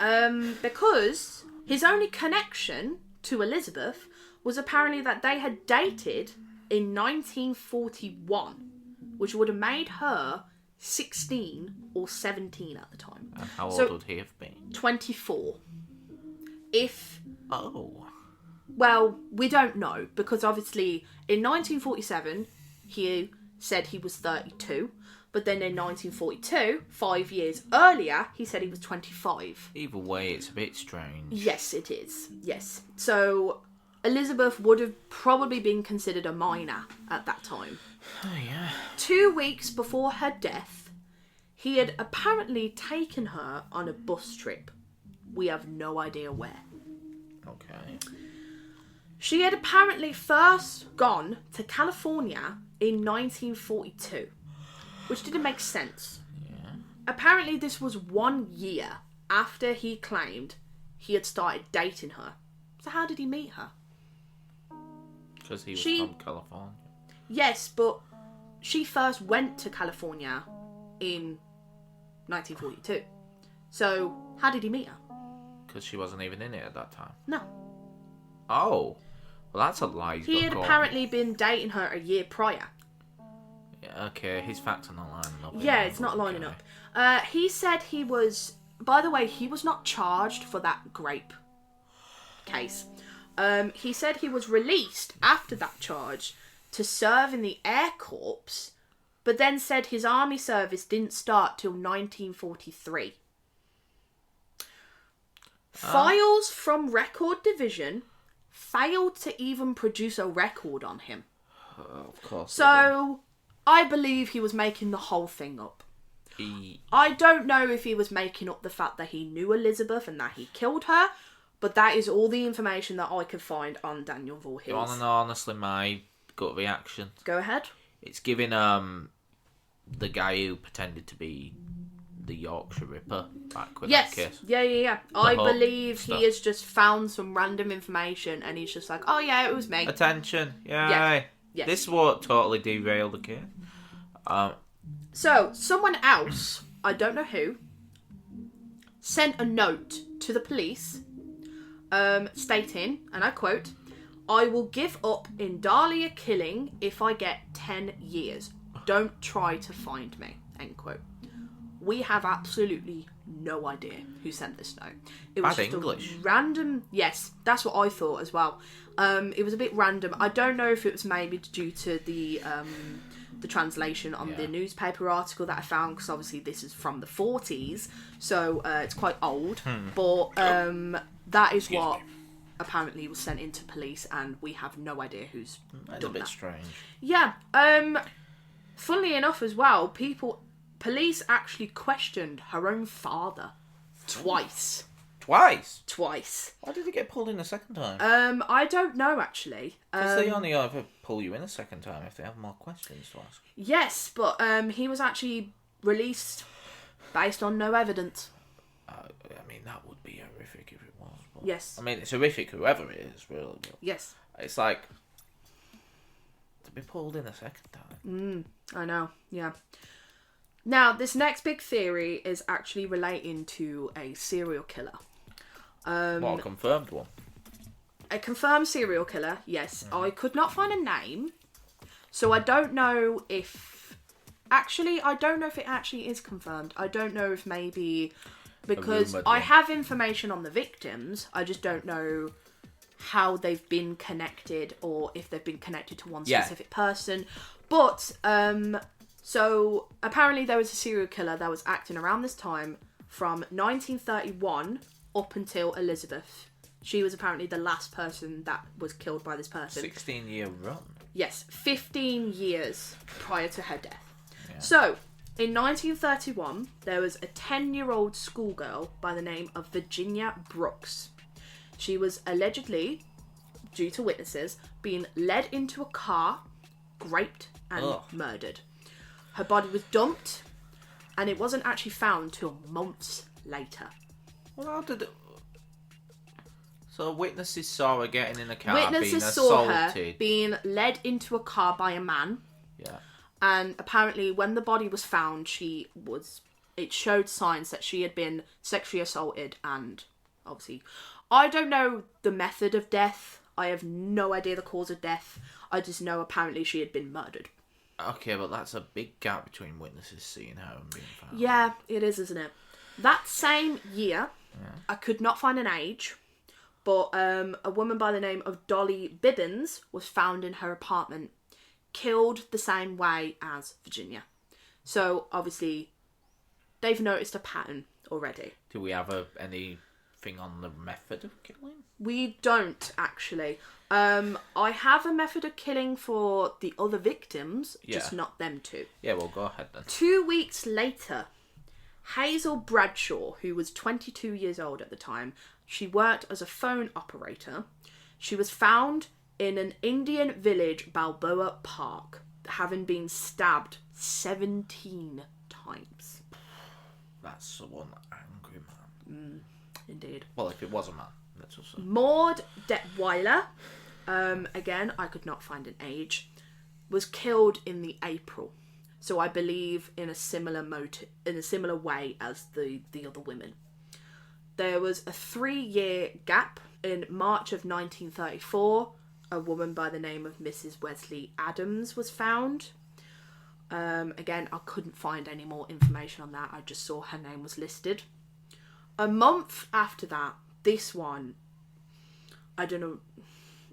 because his only connection to Elizabeth was apparently that they had dated in 1941, which would have made her 16 or 17 at the time. And how old would he have been? 24. Oh. Well, we don't know, because obviously in 1947 he said he was 32, but then in 1942, 5 years earlier, he said he was 25. Either way, it's a bit strange. Yes, it is. Yes. So Elizabeth would have probably been considered a minor at that time. Oh, yeah. 2 weeks before her death, he had apparently taken her on a bus trip. We have no idea where. Okay. She had apparently first gone to California in 1942, which didn't make sense. Yeah. Apparently this was 1 year after he claimed he had started dating her. So how did he meet her? Because he was from California. Yes, but she first went to California in 1942. So how did he meet her? Because she wasn't even in it at that time. No. Oh. Well, that's a lie. He had apparently been dating her a year prior. Yeah, okay, his facts are not lining up. Yeah, it's not lining up. He said he was... By the way, he was not charged for that grape case. He said he was released after that charge to serve in the Air Corps, but then said his army service didn't start till 1943. Files from Record Division failed to even produce a record on him. Of course. So, I believe he was making the whole thing up. I don't know if he was making up the fact that he knew Elizabeth and that he killed her, but that is all the information that I could find on Daniel Voorhees. You want to know honestly my gut reaction? Go ahead. It's giving the guy who pretended to be the Yorkshire Ripper back with that kiss. Yeah. I believe stuff. he has just found some random information and he's just like, oh yeah, it was me. Attention. Yay. Yes. This won't totally derail the case. So, someone else, I don't know who, sent a note to the police stating, and I quote, "I will give up in Dahlia killing if I get 10 years. Don't try to find me." End quote. We have absolutely no idea who sent this note. It was Bad just English. a random... Yes, that's what I thought as well. It was a bit random. I don't know if it was maybe due to the translation on the newspaper article that I found, because obviously this is from the 40s, so it's quite old. But that is what apparently was sent into police, and we have no idea who's That's done a bit that. strange. Yeah. Funnily enough as well, police actually questioned her own father twice. Twice? Why did he get pulled in a second time? I don't know actually. Because they only ever pull you in a second time if they have more questions to ask. Yes, but he was actually released based on no evidence. I mean, that would be horrific if it was. But, Yes. I mean, it's horrific whoever it is, really. But Yes. it's like to be pulled in a second time. I know. Yeah. Now, this next big theory is actually relating to a serial killer. What, a confirmed one? A confirmed serial killer, yes. I could not find a name, so I don't know if... Actually, I don't know if it actually is confirmed. I don't know if maybe... Because I have information on the victims, I just don't know how they've been connected or if they've been connected to one specific person. But, so apparently there was a serial killer that was acting around this time from 1931 up until Elizabeth She was apparently the last person that was killed by this person. 16-year run. Yes, 15 years prior to her death. Yeah. So, in 1931, there was a 10-year-old schoolgirl by the name of Virginia Brooks. She was allegedly, due to witnesses, being led into a car, raped, and murdered. Her body was dumped, and it wasn't actually found till months later. Well, how did it... So witnesses saw her getting in a car, Witnesses being saw assaulted. her being led into a car by a man. Yeah. And apparently when the body was found, it showed signs that she had been sexually assaulted, and obviously, I don't know the method of death. I have no idea the cause of death. I just know apparently she had been murdered. Okay, but that's a big gap between witnesses seeing her and being found. Yeah, it is, isn't it? That same year, I could not find an age, but a woman by the name of Dolly Bibbins was found in her apartment, killed the same way as Virginia. So, obviously, they've noticed a pattern already. Do we have anything on the method of killing? We don't, actually. I have a method of killing for the other victims, just not them two. Yeah, well, go ahead then. 2 weeks later, Hazel Bradshaw, who was 22 years old at the time, she worked as a phone operator. She was found in an Indian village, Balboa Park, having been stabbed 17 times. That's one angry man. Indeed. Well, if it was a man, that's also... Maud Detweiler, again, I could not find an age, was killed in the April. So I believe in a similar way as the other women. There was a 3-year gap. In March of 1934, a woman by the name of Mrs. Wesley Adams was found. Again, I couldn't find any more information on that. I just saw her name was listed. A month after that, this one, I don't know,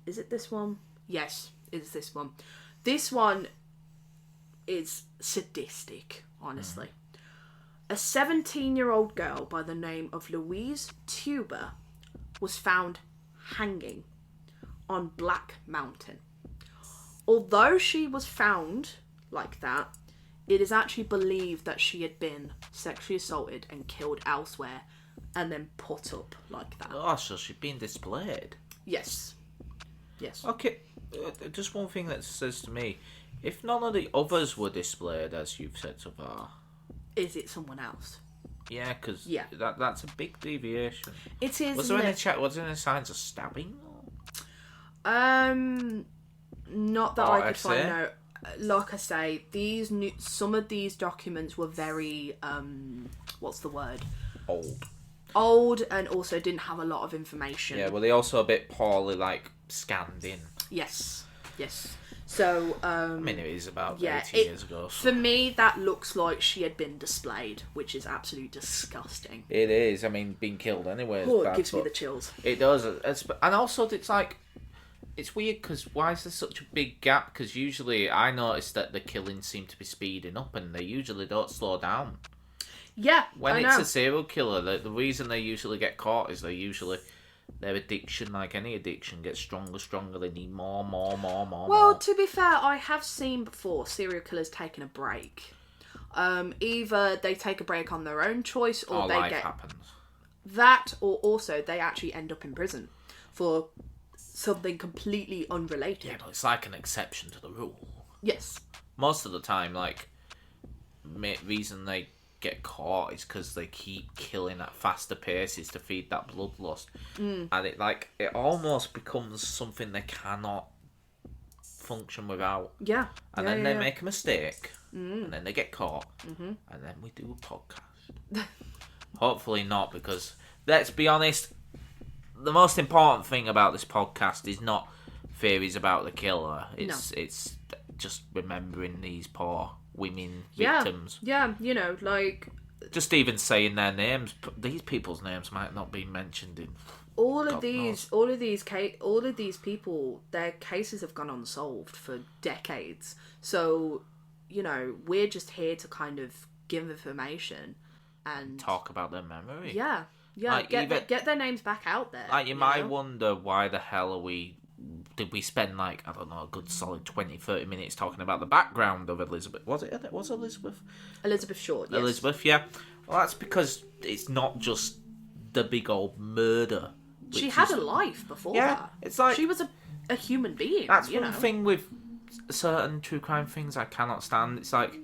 is it this one? Yes, it's this one. This one is sadistic, honestly. A 17-year-old girl by the name of Louise Tuber was found hanging on Black Mountain. Although she was found like that, it is actually believed that she had been sexually assaulted and killed elsewhere and then put up like that. Oh, so she'd been displayed? Yes. Yes. Okay, just one thing that says to me, if none of the others were displayed, as you've said so far... Is it someone else? Yeah, because that's a big deviation. It is, Was there any signs of stabbing? Not that I could find out. Like I say, some of these documents were very, what's the word? Old, and also didn't have a lot of information. Yeah, well, they also a bit poorly, scanned in. Yes. So, I mean, it is about 80 years ago. So. For me, that looks like she had been displayed, which is absolutely disgusting. It is. I mean, being killed anyway. It gives me the chills. It does. And also, it's weird because why is there such a big gap? Because usually I noticed that the killings seem to be speeding up and they usually don't slow down. Yeah, when it's a serial killer, the reason they usually get caught is their addiction, like any addiction, gets stronger. They need more. Well, to be fair, I have seen before serial killers taking a break. Either they take a break on their own choice, or life happens. That, or also they actually end up in prison for something completely unrelated. Yeah, but it's like an exception to the rule. Yes. Most of the time, reason they get caught is because they keep killing at faster paces to feed that bloodlust, and it almost becomes something they cannot function without. Yeah. And then they make a mistake, and then they get caught, and then we do a podcast. Hopefully not, because let's be honest, the most important thing about this podcast is not theories about the killer. It's just remembering these poor women victims. Yeah, just even saying their names. These people's names might not be mentioned in. All of these people, their cases have gone unsolved for decades. So, we're just here to kind of give information and talk about their memory. Yeah. Yeah, Like, get their names back out there. Like, you might wonder why the hell did we spend, like, I don't know, a good solid 20, 30 minutes talking about the background of Elizabeth. Was Elizabeth? Elizabeth Short, yes. Elizabeth, yeah. Well, that's because it's not just the big old murder. She had a life before that. It's like... She was a human being, That's one thing with certain true crime things I cannot stand. It's like,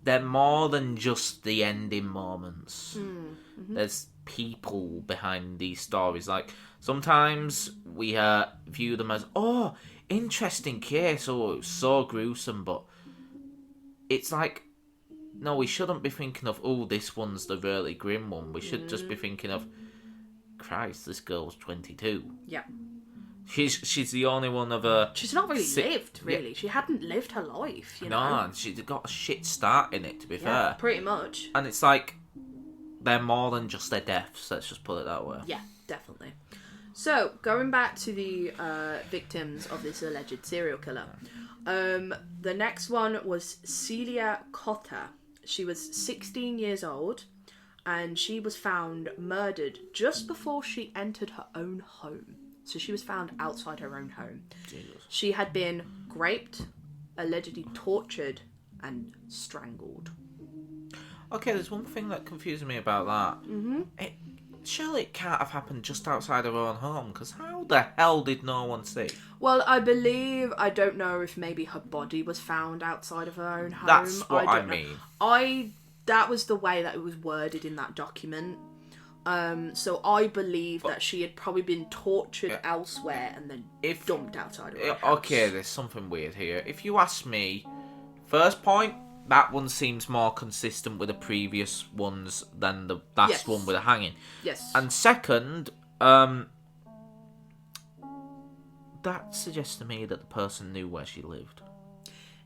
they're more than just the ending moments. Mm-hmm. There's people behind these stories. Like, sometimes we view them as, oh, interesting case, oh, it's so gruesome, but it's like, no, we shouldn't be thinking of, oh, this one's the really grim one. We should just be thinking of, Christ, this girl's 22. Yeah. She's the only one of her... She's not really lived, really. Yeah. She hadn't lived her life, you know? No, and she's got a shit start in it, to be fair. Pretty much. And it's like, they're more than just their deaths, let's just put it that way. Yeah, definitely. So, going back to the victims of this alleged serial killer. The next one was Celia Cotta. She was 16 years old, and she was found murdered just before she entered her own home. So she was found outside her own home. Jesus. She had been raped, allegedly tortured, and strangled. Okay, there's one thing that confuses me about that. Mm-hmm. Surely it can't have happened just outside her own home, because how the hell did no one see? Well, I don't know if maybe her body was found outside of her own home. That's what I mean. That was the way that it was worded in that document. So I believe that she had probably been tortured elsewhere and then dumped outside of her house. Okay, there's something weird here. If you ask me, first point, that one seems more consistent with the previous ones than the last one with the hanging. Yes. And second, that suggests to me that the person knew where she lived.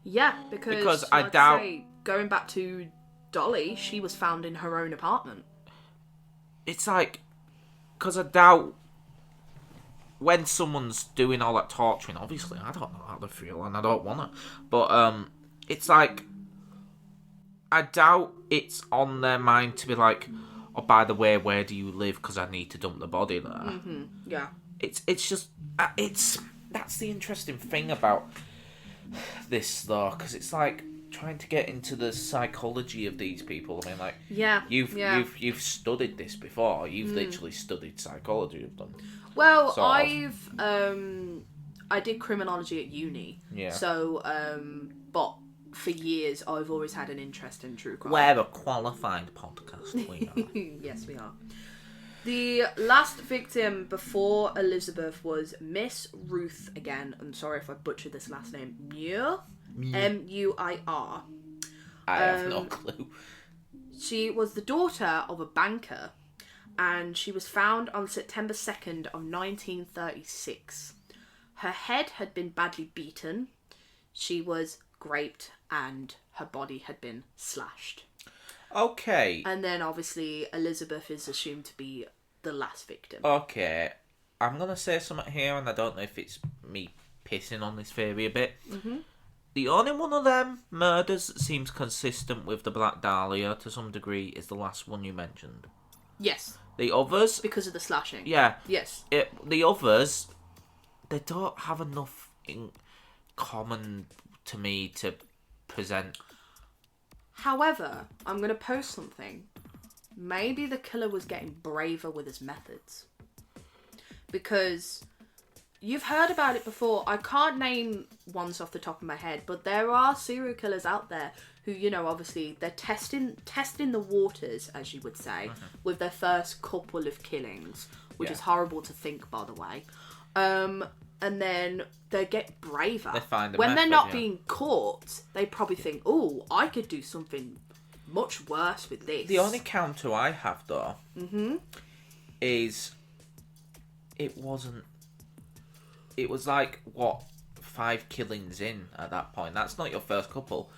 Yeah, because I doubt... going back to Dolly, she was found in her own apartment. It's like, because I doubt when someone's doing all that torturing, obviously, I don't know how they feel and I don't want to, but it's like, I doubt it's on their mind to be like, oh, by the way, where do you live? Because I need to dump the body there. Mm-hmm. Yeah. It's just, that's the interesting thing about this, though, because it's like, trying to get into the psychology of these people. I mean, like, you've studied this before. You've literally studied psychology of them. Well, I did criminology at uni. Yeah. So, but for years I've always had an interest in true crime. We're a qualified podcast. We are. Yes, we are. The last victim before Elizabeth was Miss Ruth again. I'm sorry if I butchered this last name. Muir. Muir. I have no clue. She was the daughter of a banker, and she was found on September 2nd of 1936. Her head had been badly beaten, she was raped, and her body had been slashed. Okay. And then obviously Elizabeth is assumed to be the last victim. Okay. I'm going to say something here, and I don't know if it's me pissing on this theory a bit. Mm-hmm. The only one of them murders that seems consistent with the Black Dahlia to some degree is the last one you mentioned. Yes. The others... Because of the slashing. Yeah. Yes. The others, they don't have enough in common to me to present. However, I'm going to post something. Maybe the killer was getting braver with his methods. Because... you've heard about it before. I can't name ones off the top of my head, but there are serial killers out there who, you know, obviously they're testing the waters, as you would say, with their first couple of killings, which is horrible to think, by the way. And then they get braver. They find a when method, they're not being caught, they probably think, "Oh, I could do something much worse with this." The only counter I have, though, is it wasn't. It was like, what, 5 killings in at that point. That's not your first couple.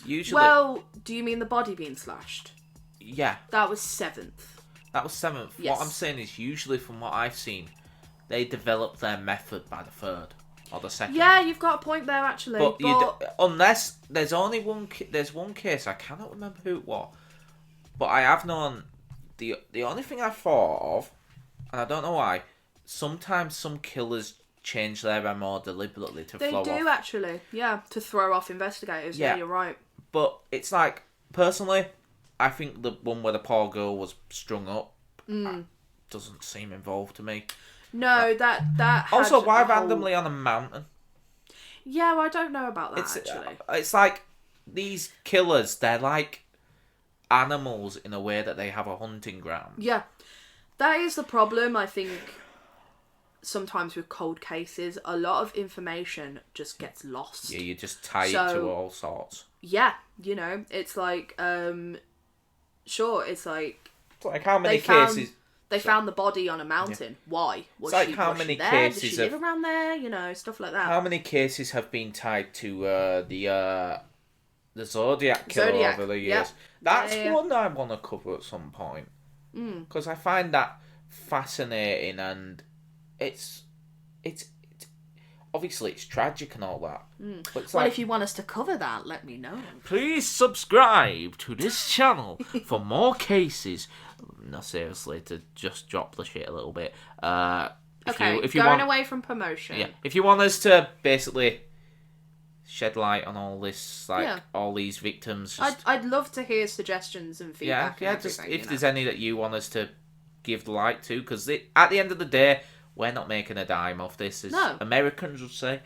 Usually... Well, do you mean the body being slashed? Yeah. That was 7th. That was 7th. Yes. What I'm saying is, usually from what I've seen, they develop their method by the 3rd or the 2nd. Yeah, you've got a point there, actually. But unless there's only one... There's one case, I cannot remember who it was, but I have known the only thing I thought of, and I don't know why, sometimes some killers change their MO deliberately to They flow do off. actually, yeah, to throw off investigators. Yeah, you're right. But it's like, personally, I think the one where the poor girl was strung up doesn't seem involved to me. No, that had Also, why a whole- randomly on a mountain? Yeah, well, I don't know about that actually. It's like these killers, they're like animals in a way that they have a hunting ground. Yeah, that is the problem. I think sometimes with cold cases, a lot of information just gets lost. Yeah, you just tie it to all sorts. Yeah, you know, it's like, sure, it's like how many cases? They found the body on a mountain. Yeah. Why? Was it's like she, how was many she there? cases Did she live around there? You know, stuff like that. How many cases have been tied to the Zodiac killer over the years? Yep. That's one I want to cover at some point because I find that fascinating, and it's obviously it's tragic and all that. But it's well, if you want us to cover that, let me know. Please subscribe to this channel for more cases. No, seriously, to just drop the shit a little bit. If you going away from promotion. Yeah, if you want us to basically shed light on all this, all these victims. I'd love to hear suggestions and feedback. Yeah, just if there's any that you want us to give the light to, because at the end of the day, we're not making a dime off this, as Americans would say.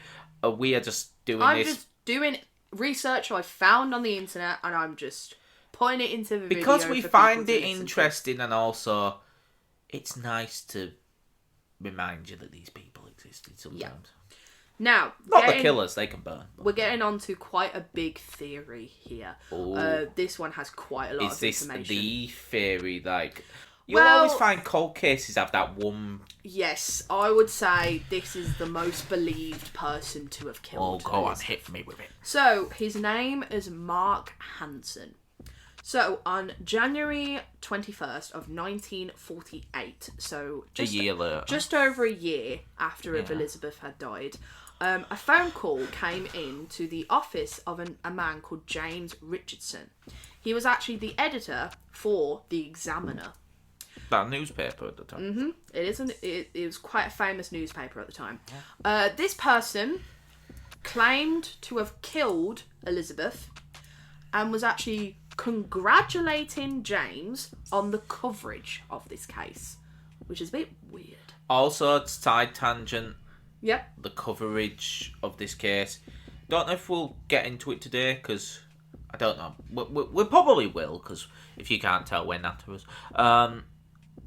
We are just doing this. I'm just doing research I found on the internet, and I'm just putting it into the video because we find it interesting, and also it's nice to remind you that these people existed sometimes. Yeah. Now, not the killers, they can burn. We're getting on to quite a big theory here. This one has quite a lot of information. Is this the theory, like... You'll always find cold cases have that one... Yes, I would say this is the most believed person to have killed. Oh, go on, hit me with it. So, his name is Mark Hansen. So, on January 21st of 1948, so a year later, just over a year after Elizabeth had died, a phone call came in to the office of a man called James Richardson. He was actually the editor for The Examiner. That newspaper at the time. It was quite a famous newspaper at the time. This person claimed to have killed Elizabeth and was actually congratulating James on the coverage of this case, which is a bit weird. Also, side tangent. Yep. The coverage of this case. Don't know if we'll get into it today, because I don't know. We probably will, because if you can't tell, we're natterers.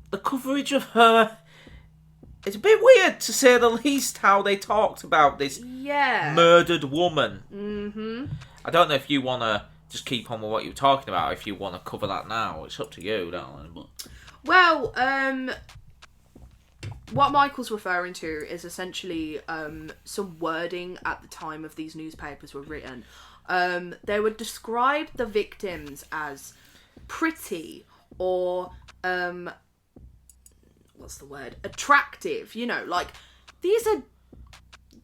The coverage of her, it's a bit weird, to say the least, how they talked about this murdered woman. Mm-hmm. I don't know if you want to just keep on with what you're talking about, if you want to cover that now. It's up to you, darling. But... Well, what Michael's referring to is essentially some wording at the time of these newspapers were written. They would describe the victims as pretty or... what's the word? Attractive, you know, like, these are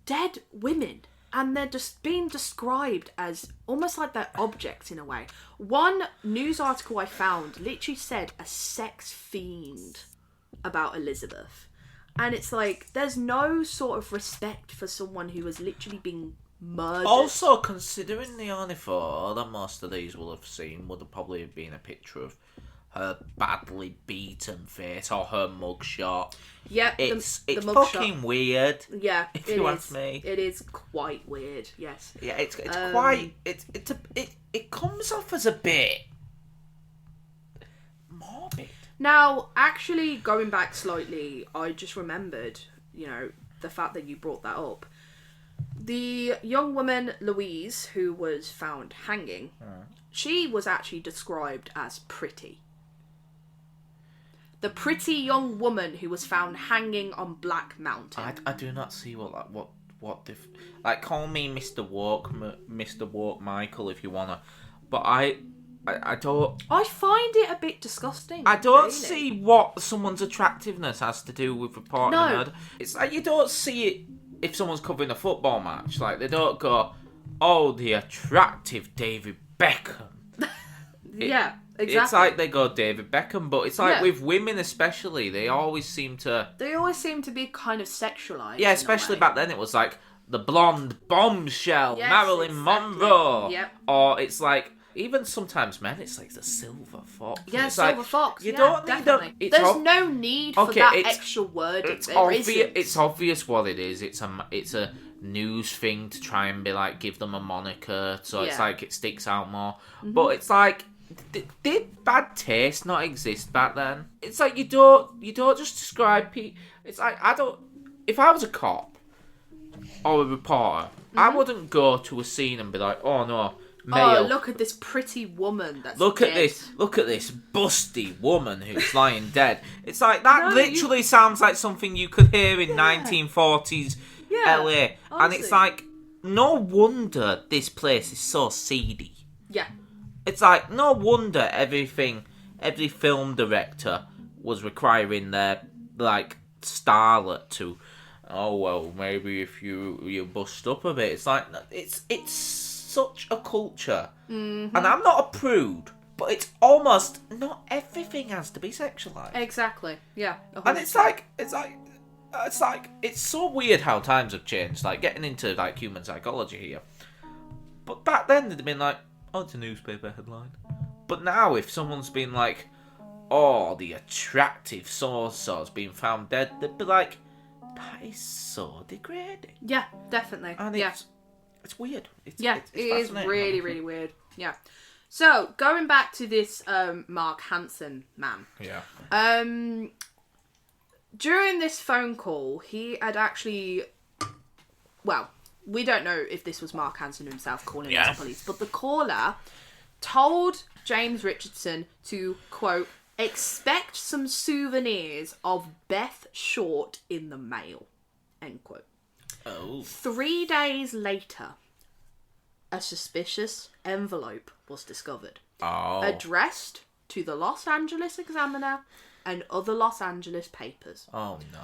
dead women, and they're just being described as almost like they're objects in a way. One news article I found literally said a sex fiend about Elizabeth. And it's like, there's no sort of respect for someone who has literally been murdered. Also, considering the only photo that most of these will have seen would have probably been a picture of her badly beaten face or her mugshot. Yeah, it's the fucking weird. Yeah, if you ask me, it is quite weird. Yes. Yeah, it's quite it comes off as a bit morbid. Now, actually, going back slightly, I just remembered, you know, the fact that you brought that up. The young woman Louise, who was found hanging, she was actually described as pretty. The pretty young woman who was found hanging on Black Mountain. I do not see like, call me Mr. Woke Michael if you wanna, but I don't. I find it a bit disgusting. I don't see what someone's attractiveness has to do with reporting a murder. It's like you don't see it if someone's covering a football match. Like, they don't go, "Oh, the attractive David Beckham." Yeah. exactly. It's like they go David Beckham, but it's like Yeah. with women especially, they always seem to... They always seem to be kind of sexualized. Yeah, in a especially way. back then it was like the blonde bombshell, Yes, Marilyn exactly. Monroe. Yep. Or it's like, even sometimes men, it's like the silver fox. Yeah, it's Silver like, Fox. You yeah, don't definitely. need a... There's no need for Okay, that it's- extra word. It's There obvious. isn't. It's obvious what it is. It's a news thing to try and be like give them a moniker, so it's Yeah. like it sticks out more. But it's like, did bad taste not exist back then? It's like you don't just describe people. It's like I don't. If I was a cop or a reporter, I wouldn't go to a scene and be like, oh no. Male. Oh, look at this pretty woman that's Look dead. at this busty woman who's lying dead. It's like that No, literally sounds like something you could hear in 1940s Yeah, LA. And honestly. it's like, no wonder this place is so seedy. Yeah. It's like, no wonder every film director was requiring their, like, starlet to, oh, well, maybe if you bust up a bit. It's like, it's such a culture. Mm-hmm. And I'm not a prude, but it's almost, not everything has to be sexualized. Exactly. Yeah. And it's like, it's so weird how times have changed, like, getting into, like, human psychology here. But back then, they'd have been like, oh, it's a newspaper headline. But now, if someone's been like, oh, the attractive so-and-so's been found dead, they'd be like, that is so degrading. Yeah, definitely. And yeah. It's weird. It's It is fascinating. really, really weird. Yeah. So, going back to this Mark Hansen man. Yeah. During this phone call, he had actually... Well, we don't know if this was Mark Hansen himself calling the police, but the caller told James Richardson to, quote, expect some souvenirs of Beth Short in the mail, end quote. Oh. 3 days later, a suspicious envelope was discovered, addressed to the Los Angeles Examiner and other Los Angeles papers. Oh no,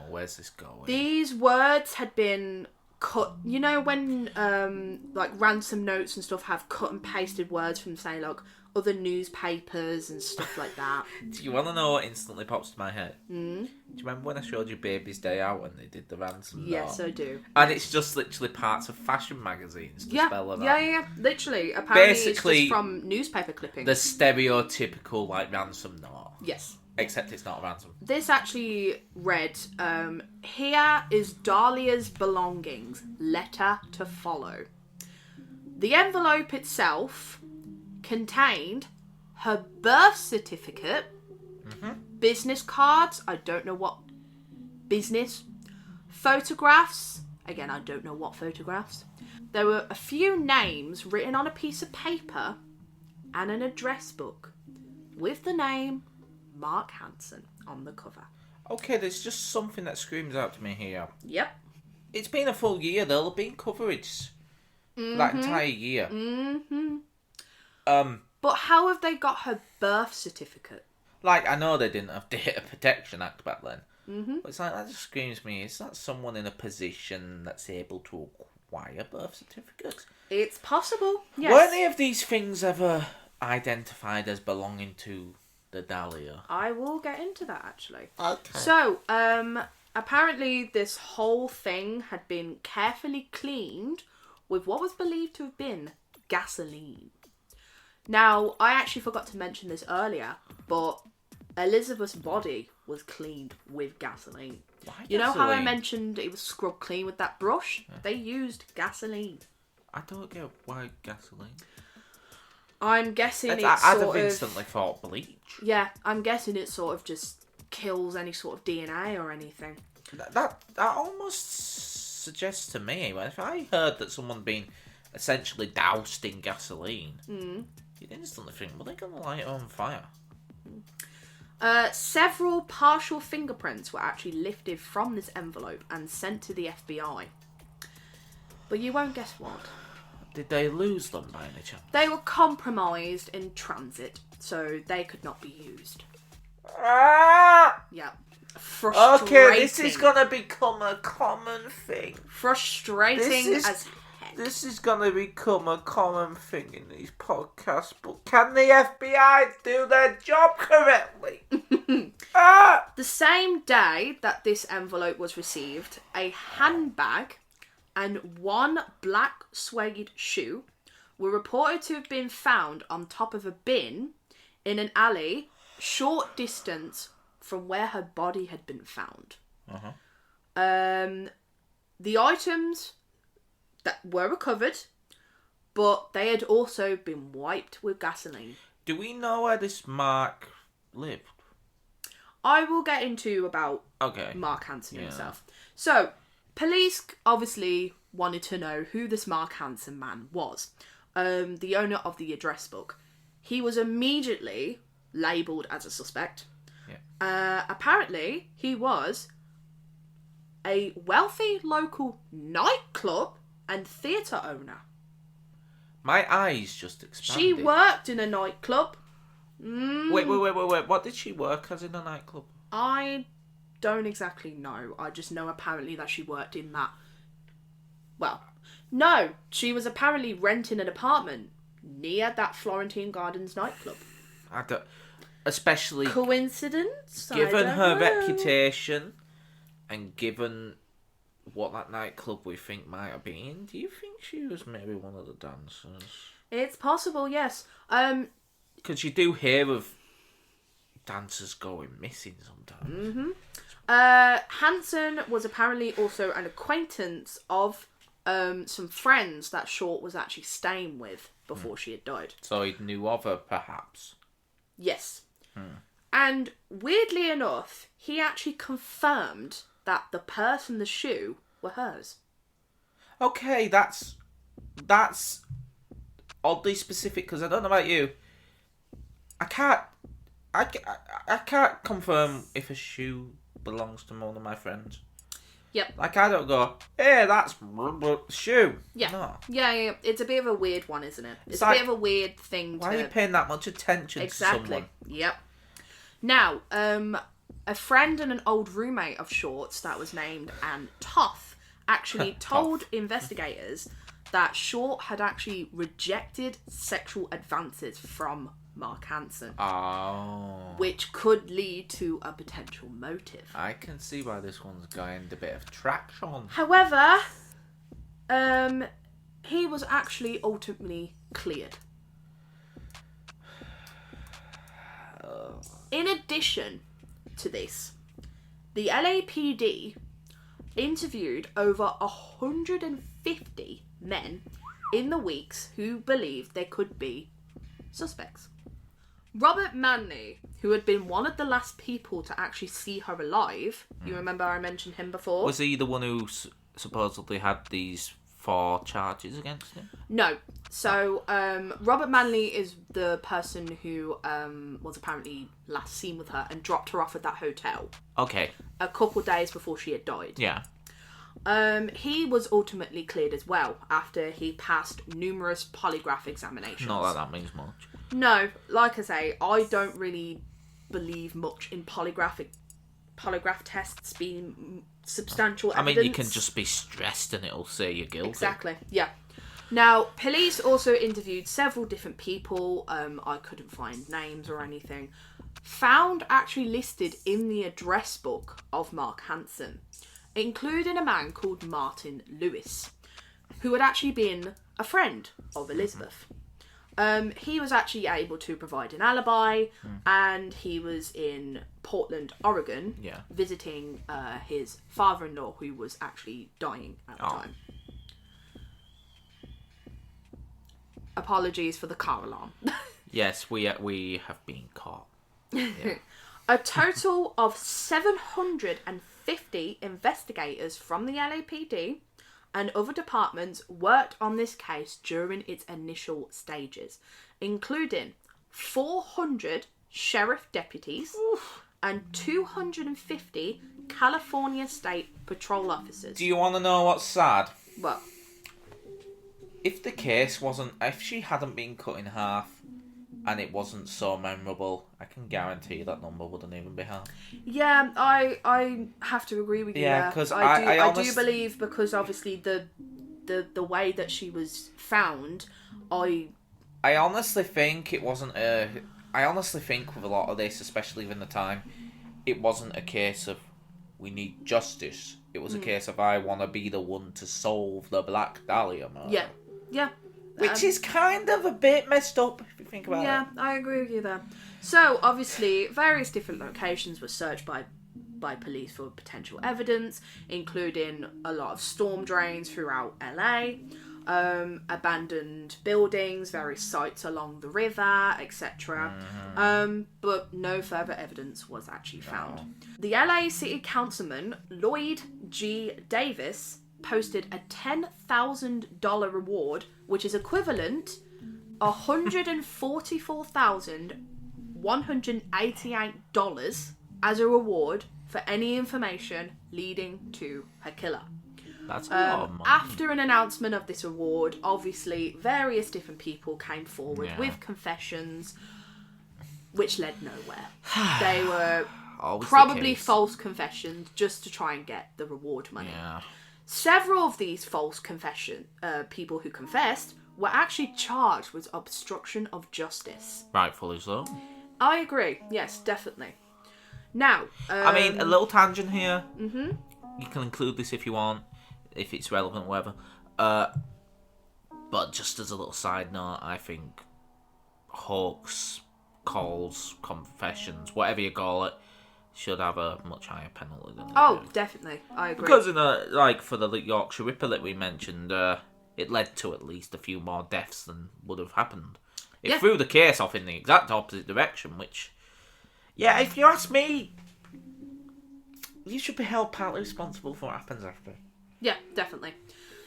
where's this going? These words had been cut. You know when like ransom notes and stuff have cut and pasted words from, say, like other newspapers and stuff like that. Do you want to know what instantly pops to my head? Do you remember when I showed you Baby's Day Out when they did the ransom Yes, note? I do. And it's just literally parts of fashion magazines to spell them out. Yeah. Literally. Apparently, Basically, it's just from newspaper clippings. The stereotypical, like, ransom note. Yes. Except it's not a ransom. This actually read, here is Dahlia's belongings, letter to follow. The envelope itself contained her birth certificate, business cards, I don't know what business, photographs, again, I don't know what photographs. There were a few names written on a piece of paper and an address book with the name Mark Hansen on the cover. Okay, there's just something that screams out to me here. Yep. It's been a full year. There'll have been coverage that entire year. But how have they got her birth certificate? Like, I know they didn't have Data Protection Act back then. But it's like, that just screams to me, is that someone in a position that's able to acquire birth certificates? It's possible, yes. Were any of these things ever identified as belonging to the Dahlia? I will get into that, actually. Okay. So, apparently this whole thing had been carefully cleaned with what was believed to have been gasoline. Now, I actually forgot to mention this earlier, but Elizabeth's body was cleaned with gasoline. Why You know how I gasoline? mentioned it was scrubbed clean with that brush? Yeah. They used gasoline. I don't get why gasoline. I'm guessing I'd it's have sort of... instantly thought bleach. Yeah, I'm guessing it sort of just kills any sort of DNA or anything. That almost suggests to me, if I heard that someone been essentially doused in gasoline, you'd instantly think, well, they're going to light it on fire. Several partial fingerprints were actually lifted from this envelope and sent to the FBI. But you won't guess what. Did they lose them by any chance? They were compromised in transit, so they could not be used. Yeah. Frustrating. Okay, this is going to become a common thing. Frustrating as This is going to become a common thing in these podcasts, but can the FBI do their job correctly? The same day that this envelope was received, a handbag and one black suede shoe were reported to have been found on top of a bin in an alley short distance from where her body had been found. The items that were recovered, but they had also been wiped with gasoline. Do we know where this Mark lived? I will get into about Mark Hansen himself. So, police obviously wanted to know who this Mark Hansen man was. The owner of the address book. He was immediately labelled as a suspect. Apparently, he was a wealthy local nightclub and theatre owner. My eyes just expanded. She worked in a nightclub. Wait. What did she work as in a nightclub? I don't exactly know. I just know apparently that she worked in that. Well, no. She was apparently renting an apartment near that Florentine Gardens nightclub. I don't... Especially... Coincidence? Given her reputation and given what that nightclub we think might have been, do you think she was maybe one of the dancers? It's possible, yes. Because you do hear of dancers going missing sometimes. Hansen was apparently also an acquaintance of some friends that Short was actually staying with before she had died. So he knew of her, perhaps? Yes. And weirdly enough, he actually confirmed that the purse and the shoe were hers. Okay, that's oddly specific, because I don't know about you. I can't confirm if a shoe belongs to one of my friends. Yep. Like, I don't go, hey, that's shoe. Yeah. No. Yeah. It's a bit of a weird one, isn't it? It's a like, bit of a weird thing why are you paying that much attention to someone? Yep. Now, a friend and an old roommate of Short's that was named Anne Toth actually told investigators that Short had actually rejected sexual advances from Mark Hansen. Oh. Which could lead to a potential motive. I can see why this one's gained a bit of traction. However, he was actually ultimately cleared. In addition to this, the LAPD interviewed over 150 men in the weeks who believed they could be suspects. Robert Manley, who had been one of the last people to actually see her alive, you remember I mentioned him before? Was he the one who supposedly had these 4 charges against him? No. So, Robert Manley is the person who was apparently last seen with her and dropped her off at that hotel. Okay. A couple days before she had died. Yeah. He was ultimately cleared as well after he passed numerous polygraph examinations. Not that that means much. No, like I say, I don't really believe much in polygraph tests being substantial evidence. I mean, you can just be stressed and it'll say you're guilty. Exactly, yeah. Now, police also interviewed several different people, I couldn't find names or anything, found actually listed in the address book of Mark Hansen, including a man called Martin Lewis, who had actually been a friend of Elizabeth. He was actually able to provide an alibi, and he was in Portland, Oregon, visiting his father-in-law, who was actually dying at the time. Apologies for the car alarm. Yes, we have been caught. Yeah. A total of 750 investigators from the LAPD and other departments worked on this case during its initial stages, including 400 sheriff deputies and 250 California State Patrol officers. Do you want to know what's sad? What? If she hadn't been cut in half and it wasn't so memorable, I can guarantee that number wouldn't even be half. Yeah, I have to agree with you there. Because I do believe, because obviously the the way that she was found, I honestly think it wasn't a. I honestly think with a lot of this, especially in the time, it wasn't a case of we need justice. It was a case of I want to be the one to solve the Black Dahlia murder. yeah. Which is kind of a bit messed up if you think about it. Yeah, I agree with you there. So, obviously, various different locations were searched by police for potential evidence, including a lot of storm drains throughout LA, abandoned buildings, various sites along the river, etc. But no further evidence was actually found. The LA City Councilman, Lloyd G. Davis, posted a $10,000 reward, which is equivalent $144,188 as a reward for any information leading to her killer. That's a lot of money. After an announcement of this award, obviously various different people came forward with confessions, which led nowhere. They were probably false confessions just to try and get the reward money. Yeah. Several of these false people who confessed were actually charged with obstruction of justice. Rightfully so. I agree. Yes, definitely. Now, I mean, a little tangent here. Mm-hmm. You can include this if you want, if it's relevant, whatever. But just as a little side note, I think hoax, calls, confessions, whatever you call it, should have a much higher penalty than they do. Definitely. I agree. Because for the Yorkshire Ripper that we mentioned, it led to at least a few more deaths than would have happened. It threw the case off in the exact opposite direction, which, if you ask me, you should be held partly responsible for what happens after. Yeah, definitely.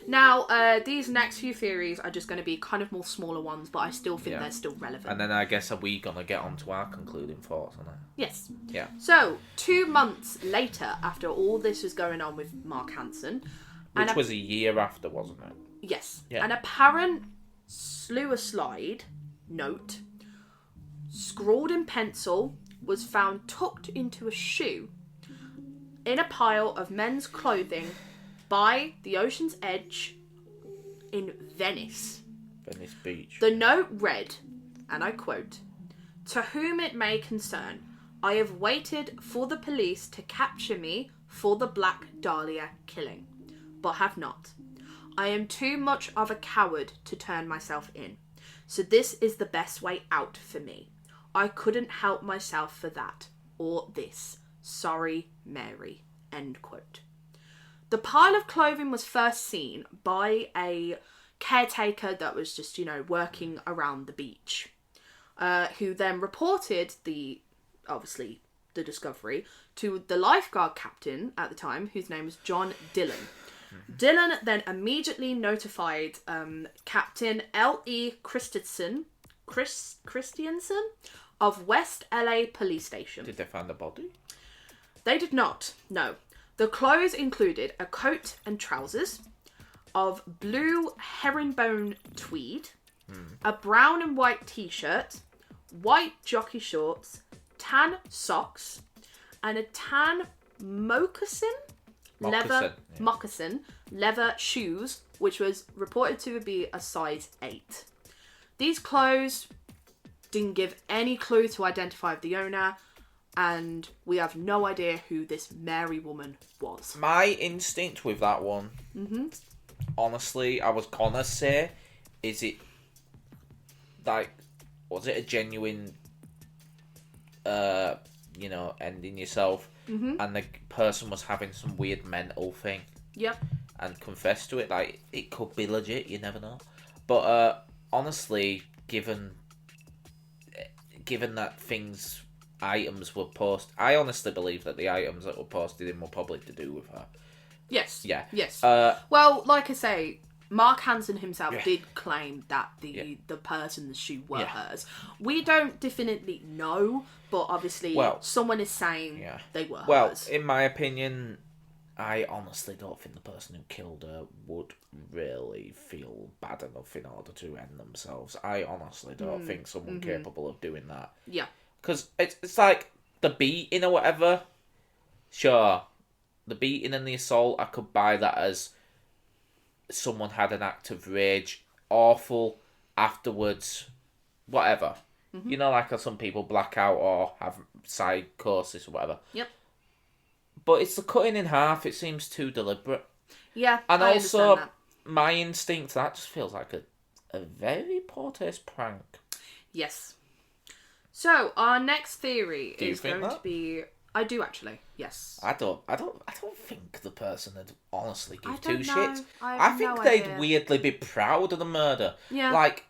Now, these next few theories are just going to be kind of more smaller ones, but I still think they're still relevant. And then I guess are we going to get on to our concluding thoughts on it? Yes. Yeah. So, 2 months later, after all this was going on with Mark Hansen... Which was a year after, wasn't it? Yes. Yeah. An apparent slide note, scrawled in pencil, was found tucked into a shoe in a pile of men's clothing by the ocean's edge in Venice. Venice Beach. The note read, and I quote, "To whom it may concern, I have waited for the police to capture me for the Black Dahlia killing, but have not. I am too much of a coward to turn myself in, so this is the best way out for me. I couldn't help myself for that, or this. Sorry, Mary." End quote. The pile of clothing was first seen by a caretaker that was just, working around the beach, who then reported the discovery to the lifeguard captain at the time, whose name was John Dillon. Dillon then immediately notified Captain L.E. Christensen of West LA Police Station. Did they find the body? They did not, no. The clothes included a coat and trousers of blue herringbone tweed, a brown and white t-shirt, white jockey shorts, tan socks, and a tan moccasin leather shoes, which was reported to be a size 8. These clothes didn't give any clue to identify the owner, and we have no idea who this Mary woman was. My instinct with that one, honestly, I was gonna say, was it a genuine, ending yourself, and the person was having some weird mental thing, and confessed to it? Like, it could be legit, you never know. But honestly, given that items were posted, I honestly believe that the items that were posted in were probably to do with her. Yes. Yeah. Yes. Well, like I say, Mark Hansen himself did claim that the person, the shoe, were hers. We don't definitely know, but obviously someone is saying they were hers. Well, in my opinion, I honestly don't think the person who killed her would really feel bad enough in order to end themselves. I honestly don't think someone capable of doing that. Yeah. Because it's like the beating or whatever. Sure, the beating and the assault, I could buy that as someone had an act of rage, awful, afterwards, whatever. You know, like how some people black out or have psychosis or whatever. Yep. But it's the cutting in half. It seems too deliberate. Yeah, And I also, understand that. my instinct, that just feels like a very poor taste prank. Yes. So our next theory Do you is think going that? to be. I do actually. Yes. I don't think the person would honestly I give two don't know. shits. I I have think no they'd idea. weirdly be proud of the murder. Yeah. Like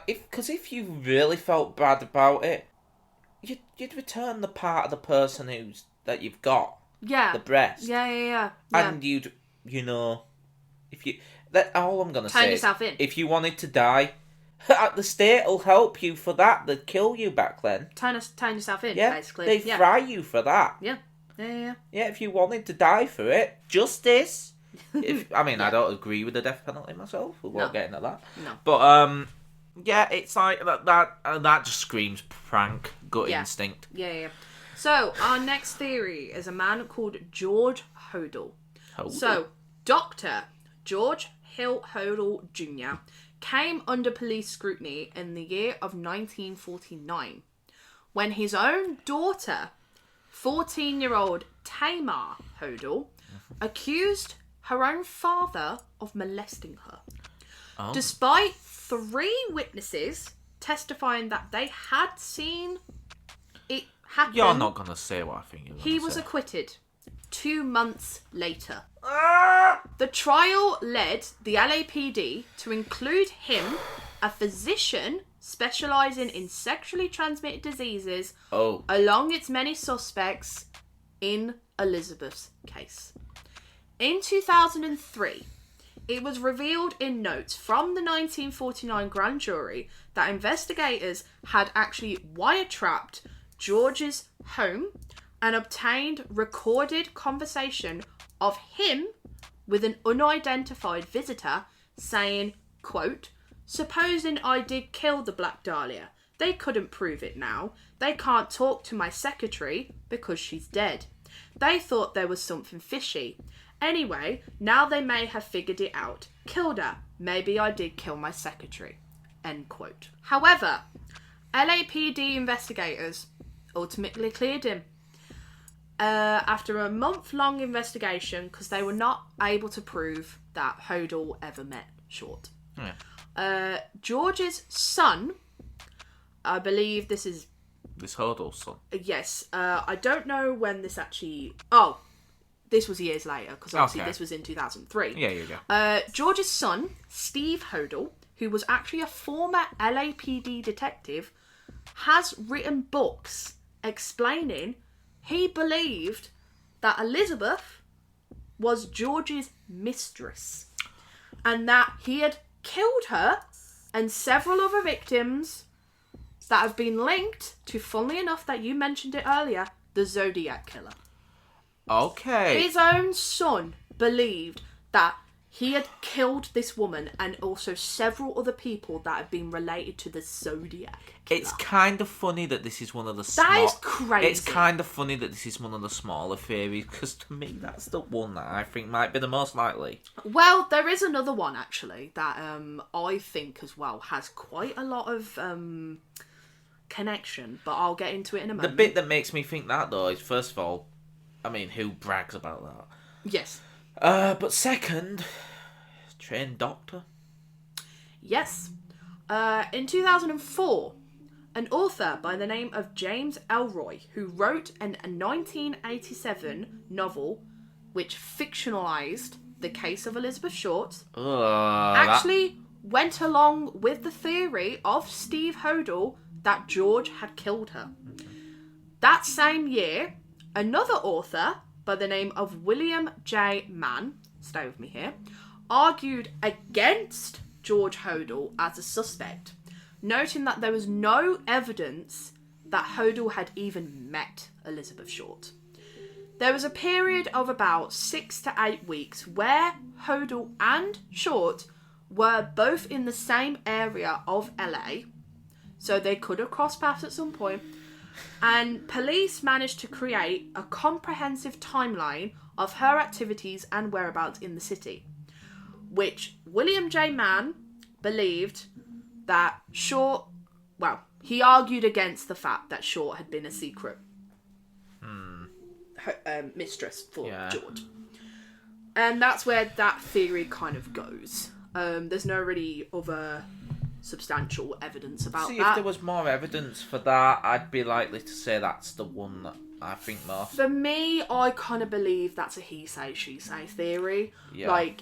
if you really felt bad about it, you'd return the part of the person that you've got, Yeah. the breast, Yeah. and you'd if you that all I'm gonna Turn say yourself is, in. if you wanted to die, the state will help you for that. They'd kill you back then. Turn yourself in, Yeah, basically. they'd Yeah. fry you for that. Yeah. Yeah, if you wanted to die for it, justice. I Yeah. don't agree with the death penalty myself. We won't get into that. No. But yeah, it's like that just screams prank, gut instinct. Yeah. So our next theory is a man called George Hodel. So Dr. George Hill Hodel Jr. came under police scrutiny in the year of 1949 when his own daughter, 14-year-old Tamar Hodel, accused her own father of molesting her. Oh. Despite 3 witnesses testifying that they had seen it happen, You're not gonna say what I think you're gonna he was say. acquitted 2 months later. The trial led the LAPD to include him, a physician specialising in sexually transmitted diseases, along its many suspects in Elizabeth's case. In 2003, it was revealed in notes from the 1949 grand jury that investigators had actually wiretapped George's home and obtained recorded conversation of him with an unidentified visitor saying, quote, "Supposing I did kill the Black Dahlia, they couldn't prove it now. They can't talk to my secretary because she's dead. They thought there was something fishy. Anyway, now they may have figured it out. Killed her. Maybe I did kill my secretary." End quote. However, LAPD investigators ultimately cleared him. After a month-long investigation, because they were not able to prove that Hodel ever met Short. Yeah. George's son, I believe this is... This Hodel's son. Yes. I don't know when this actually... Oh, this was years later, because obviously this was in 2003. Yeah. George's son, Steve Hodel, who was actually a former LAPD detective, has written books explaining he believed that Elizabeth was George's mistress and that he had killed her and several other victims that have been linked to, funnily enough, that you mentioned it earlier, the Zodiac Killer. Okay. His own son believed that he had killed this woman and also several other people that had been related to the Zodiac Killer. It's kind of funny that this is one of the That is crazy. It's kind of funny that this is one of the smaller theories, because to me that's the one that I think might be the most likely. Well, there is another one actually that I think as well has quite a lot of connection, but I'll get into it in a moment. The bit that makes me think that though is, first of all, I mean, who brags about that? Yes. But second, trained doctor. Yes. In 2004, an author by the name of James Elroy, who wrote a 1987 novel which fictionalized the case of Elizabeth Short, actually went along with the theory of Steve Hodel that George had killed her. That same year, another author by the name of William J. Mann, stay with me here, argued against George Hodel as a suspect, noting that there was no evidence that Hodel had even met Elizabeth Short. There was a period of about 6 to 8 weeks where Hodel and Short were both in the same area of LA, so they could have crossed paths at some point, and police managed to create a comprehensive timeline of her activities and whereabouts in the city. which William J. Mann believed that Short, well, he argued against the fact that Short had been a secret mistress for George. And that's where that theory kind of goes. There's no really other substantial evidence about that. If there was more evidence for that, I'd be likely to say that's the one that I think most. For me, I kind of believe that's a he say, she say theory. Yeah. Like,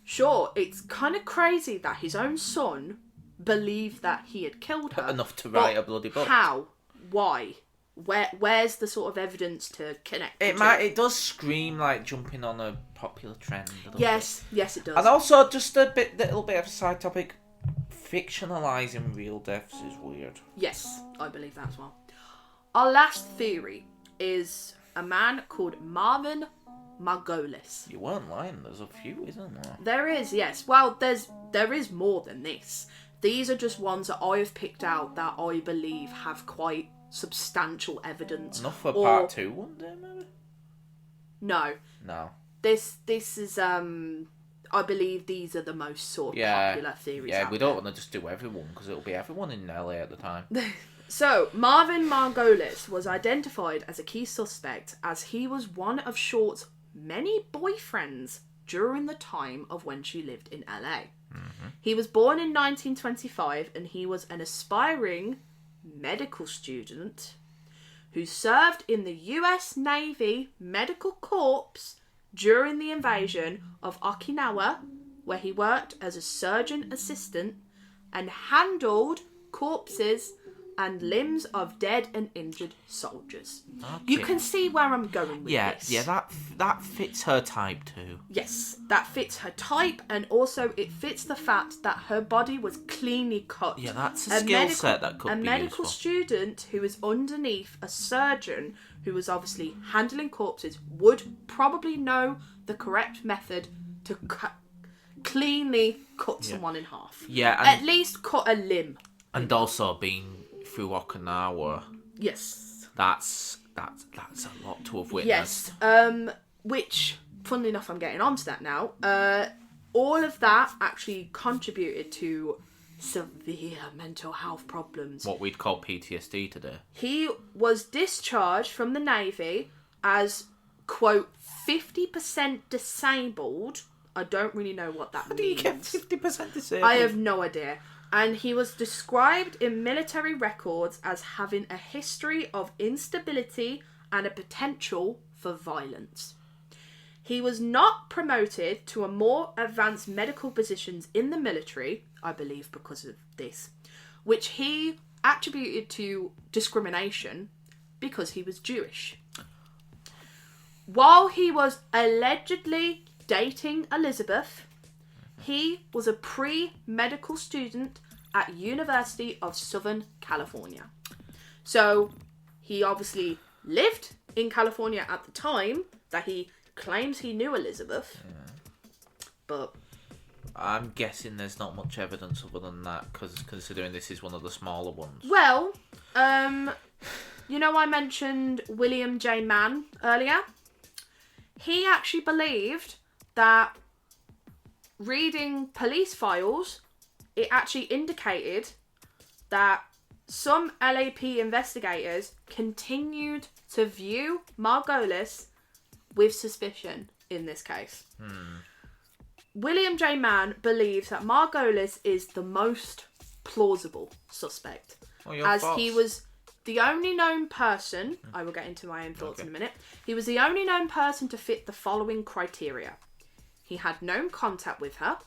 sure, it's kind of crazy that his own son believed that he had killed her. Enough to write a bloody book. How? Why? Where's the sort of evidence to connect it to? It does scream like jumping on a popular trend. Yes, it does. And also, just a little bit of a side topic, fictionalising real deaths is weird. Yes, I believe that as well. Our last theory is a man called Marvin Margolis. You weren't lying, there's a few, isn't there? There is, yes. Well, there is more than this. These are just ones that I have picked out that I believe have quite substantial evidence. Enough for part 2 one day, maybe? No. This is I believe these are the most sort of popular theories. Yeah, we don't want to just do everyone because it'll be everyone in LA at the time. So, Marvin Margolis was identified as a key suspect as he was one of Short's many boyfriends during the time of when she lived in LA. Mm-hmm. He was born in 1925 and he was an aspiring medical student who served in the US Navy Medical Corps during the invasion of Okinawa, where he worked as a surgeon assistant and handled corpses and limbs of dead and injured soldiers. Okay. You can see where I'm going with this. Yeah, that fits her type too. Yes, that fits her type, and also it fits the fact that her body was cleanly cut. Yeah, that's a skill set that could be useful. A medical student who was underneath a surgeon who was obviously handling corpses would probably know the correct method to cleanly cut someone in half. Yeah, at least cut a limb. And also being through Okinawa. Yes. That's a lot to have witnessed. Yes. Which, funnily enough, I'm getting onto that now. All of that actually contributed to severe mental health problems. What we'd call PTSD today. He was discharged from the Navy as, quote, 50% disabled. I don't really know what that means. How do you get 50% disabled? I have no idea. And he was described in military records as having a history of instability and a potential for violence. He was not promoted to a more advanced medical positions in the military, I believe because of this, which he attributed to discrimination because he was Jewish. While he was allegedly dating Elizabeth, he was a pre-medical student at University of Southern California. So he obviously lived in California at the time that he claims he knew Elizabeth. Yeah. But I'm guessing there's not much evidence other than that, because considering this is one of the smaller ones. Well, you know I mentioned William J. Mann earlier? He actually believed that reading police files, it actually indicated that some LAP investigators continued to view Margolis with suspicion in this case. William J. Mann believes that Margolis is the most plausible suspect, as thoughts? He was the only known person, I will get into my own thoughts in a minute, he was the only known person to fit the following criteria. He had known contact with her.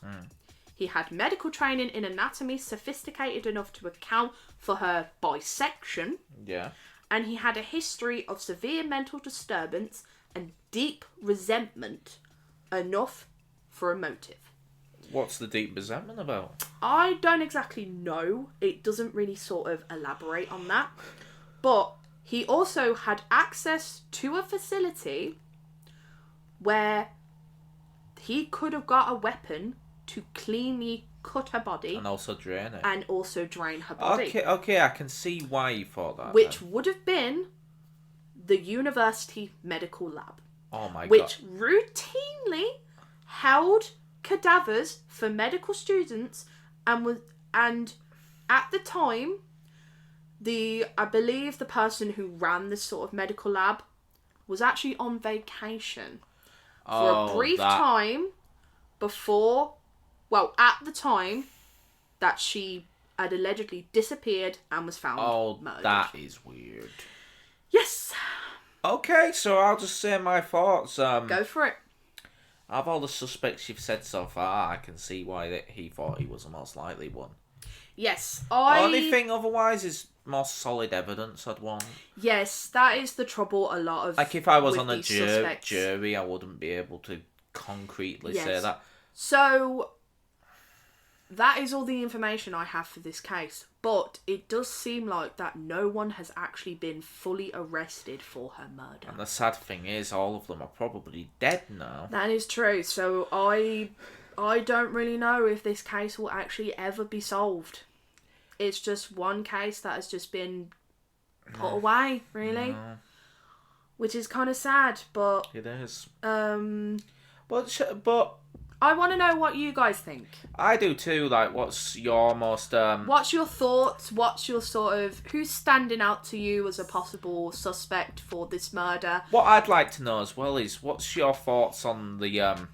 He had medical training in anatomy sophisticated enough to account for her bisection. Yeah. And he had a history of severe mental disturbance and deep resentment enough for a motive. What's the deep resentment about? I don't exactly know. It doesn't really sort of elaborate on that. But he also had access to a facility where he could have got a weapon to cleanly cut her body. And also drain it. And also drain her body. Okay, I can see why you thought that. Which would have been the university medical lab. Oh my god. Which routinely held cadavers for medical students and at the time, I believe the person who ran this sort of medical lab was actually on vacation for a brief time before, at the time that she had allegedly disappeared and was found murdered. That is weird. Yes. Okay, so I'll just say my thoughts. Go for it. Of all the suspects you've said so far, I can see why he thought he was the most likely one. Yes, Only thing otherwise is more solid evidence I'd want. Yes, that is the trouble a lot of... Like, if I was on a suspects. jury, I wouldn't be able to concretely say that. So, that is all the information I have for this case. But it does seem like that no one has actually been fully arrested for her murder. And the sad thing is, all of them are probably dead now. That is true. So, I don't really know if this case will actually ever be solved. It's just one case that has just been put away, really. No. Which is kind of sad, but... It is. But I want to know what you guys think. I do too. Like, what's your most... What's your thoughts? What's your sort of... Who's standing out to you as a possible suspect for this murder? What I'd like to know as well is, what's your thoughts on the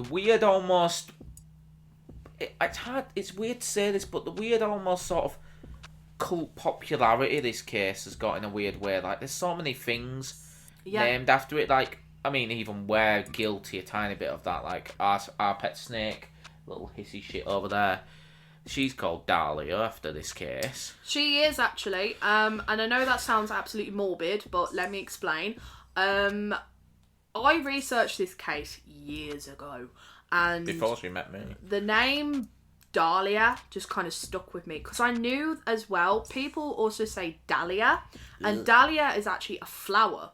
weird almost... It's weird to say this, but the weird almost sort of cult popularity this case has got in a weird way. Like, there's so many things named after it. Like, I mean, even we're guilty a tiny bit of that. Like, our pet snake, little hissy shit over there, she's called Dahlia after this case. She is, actually. And I know that sounds absolutely morbid, but let me explain. I researched this case years ago. And before she met me. The name Dahlia just kind of stuck with me. Because I knew as well, people also say Dahlia. And Dahlia is actually a flower.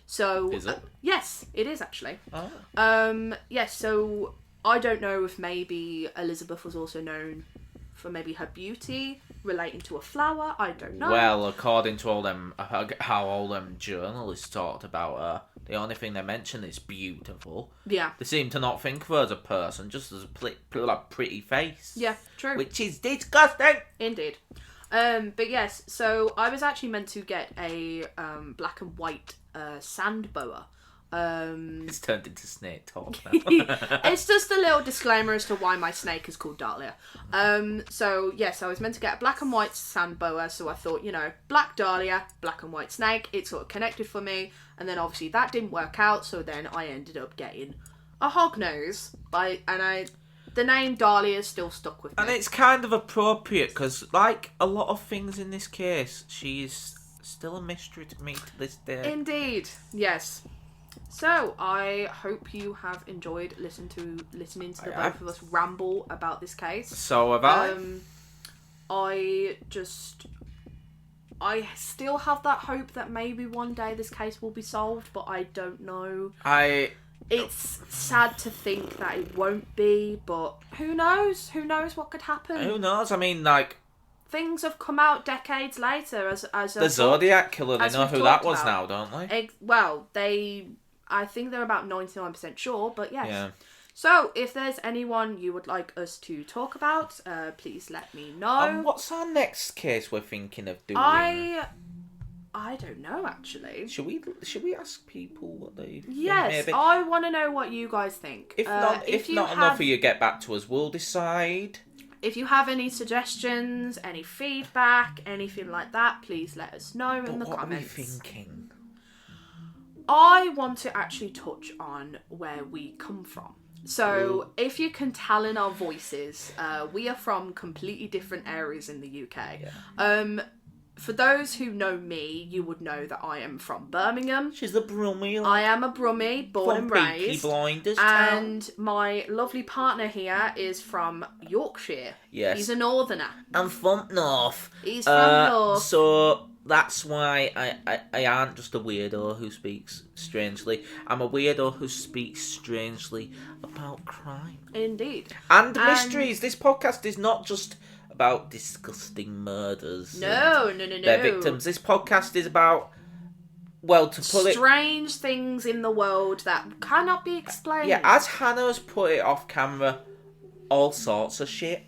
So... Is it? Yes, it is actually. Oh. Yes, so I don't know if maybe Elizabeth was also known for maybe her beauty relating to a flower. I don't know. Well, according to all them, how all them journalists talked about her, the only thing they mention is beautiful. Yeah. They seem to not think of her as a person, just as a pretty face. Yeah, true. Which is disgusting. Indeed. But yes, so I was actually meant to get a black and white sand boa. It's turned into snake talk now. It's just a little disclaimer as to why my snake is called Dahlia. So yes, I was meant to get a black and white sand boa, so I thought, Black Dahlia, black and white snake, it sort of connected for me, and then obviously that didn't work out, so then I ended up getting a hognose, the name Dahlia is still stuck with me. And it's kind of appropriate, because like a lot of things in this case, she's still a mystery to me to this day. Indeed, yes. So, I hope you have enjoyed listening to the both of us ramble about this case. So have I. I still have that hope that maybe one day this case will be solved, but I don't know. It's sad to think that it won't be, but who knows? Who knows what could happen? Who knows? I mean, like... Things have come out decades later as the Zodiac Killer, they know who that was now, don't they? I think they're about 99% sure, but yes. Yeah. So, if there's anyone you would like us to talk about, please let me know. What's our next case we're thinking of doing? I don't know, actually. Should we ask people what they think? Yes, maybe? I want to know what you guys think. If not enough of you get back to us, we'll decide. If you have any suggestions, any feedback, anything like that, please let us know in the comments. What are we thinking? I want to actually touch on where we come from. So, if you can tell in our voices, we are from completely different areas in the UK. Yeah. For those who know me, you would know that I am from Birmingham. She's a Brummie. I am a Brummie, born and raised. Peaky Blinders and my lovely partner here is from Yorkshire. Yes. He's a northerner. I'm from North. He's from North. So that's why I aren't just a weirdo who speaks strangely. I'm a weirdo who speaks strangely about crime. Indeed. And mysteries. This podcast is not just about disgusting murders. No. Their victims. This podcast is about well, to put it... strange things in the world that cannot be explained. Yeah, as Hannah's put it off camera, all sorts of shit.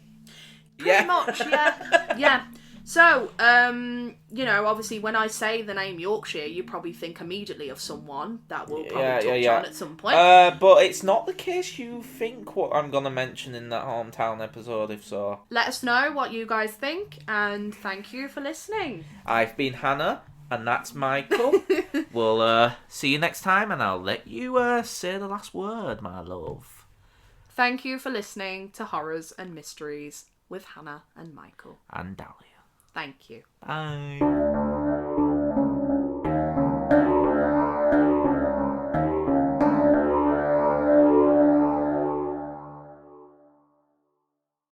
Pretty much, yeah. Yeah. So, obviously when I say the name Yorkshire, you probably think immediately of someone that we'll probably touch on at some point. But it's not the case you think what I'm going to mention in that hometown episode, if so. Let us know what you guys think, and thank you for listening. I've been Hannah, and that's Micheal. We'll see you next time, and I'll let you say the last word, my love. Thank you for listening to Horrors and Mysteries with Hannah and Micheal. And Dahlia. Thank you. Bye.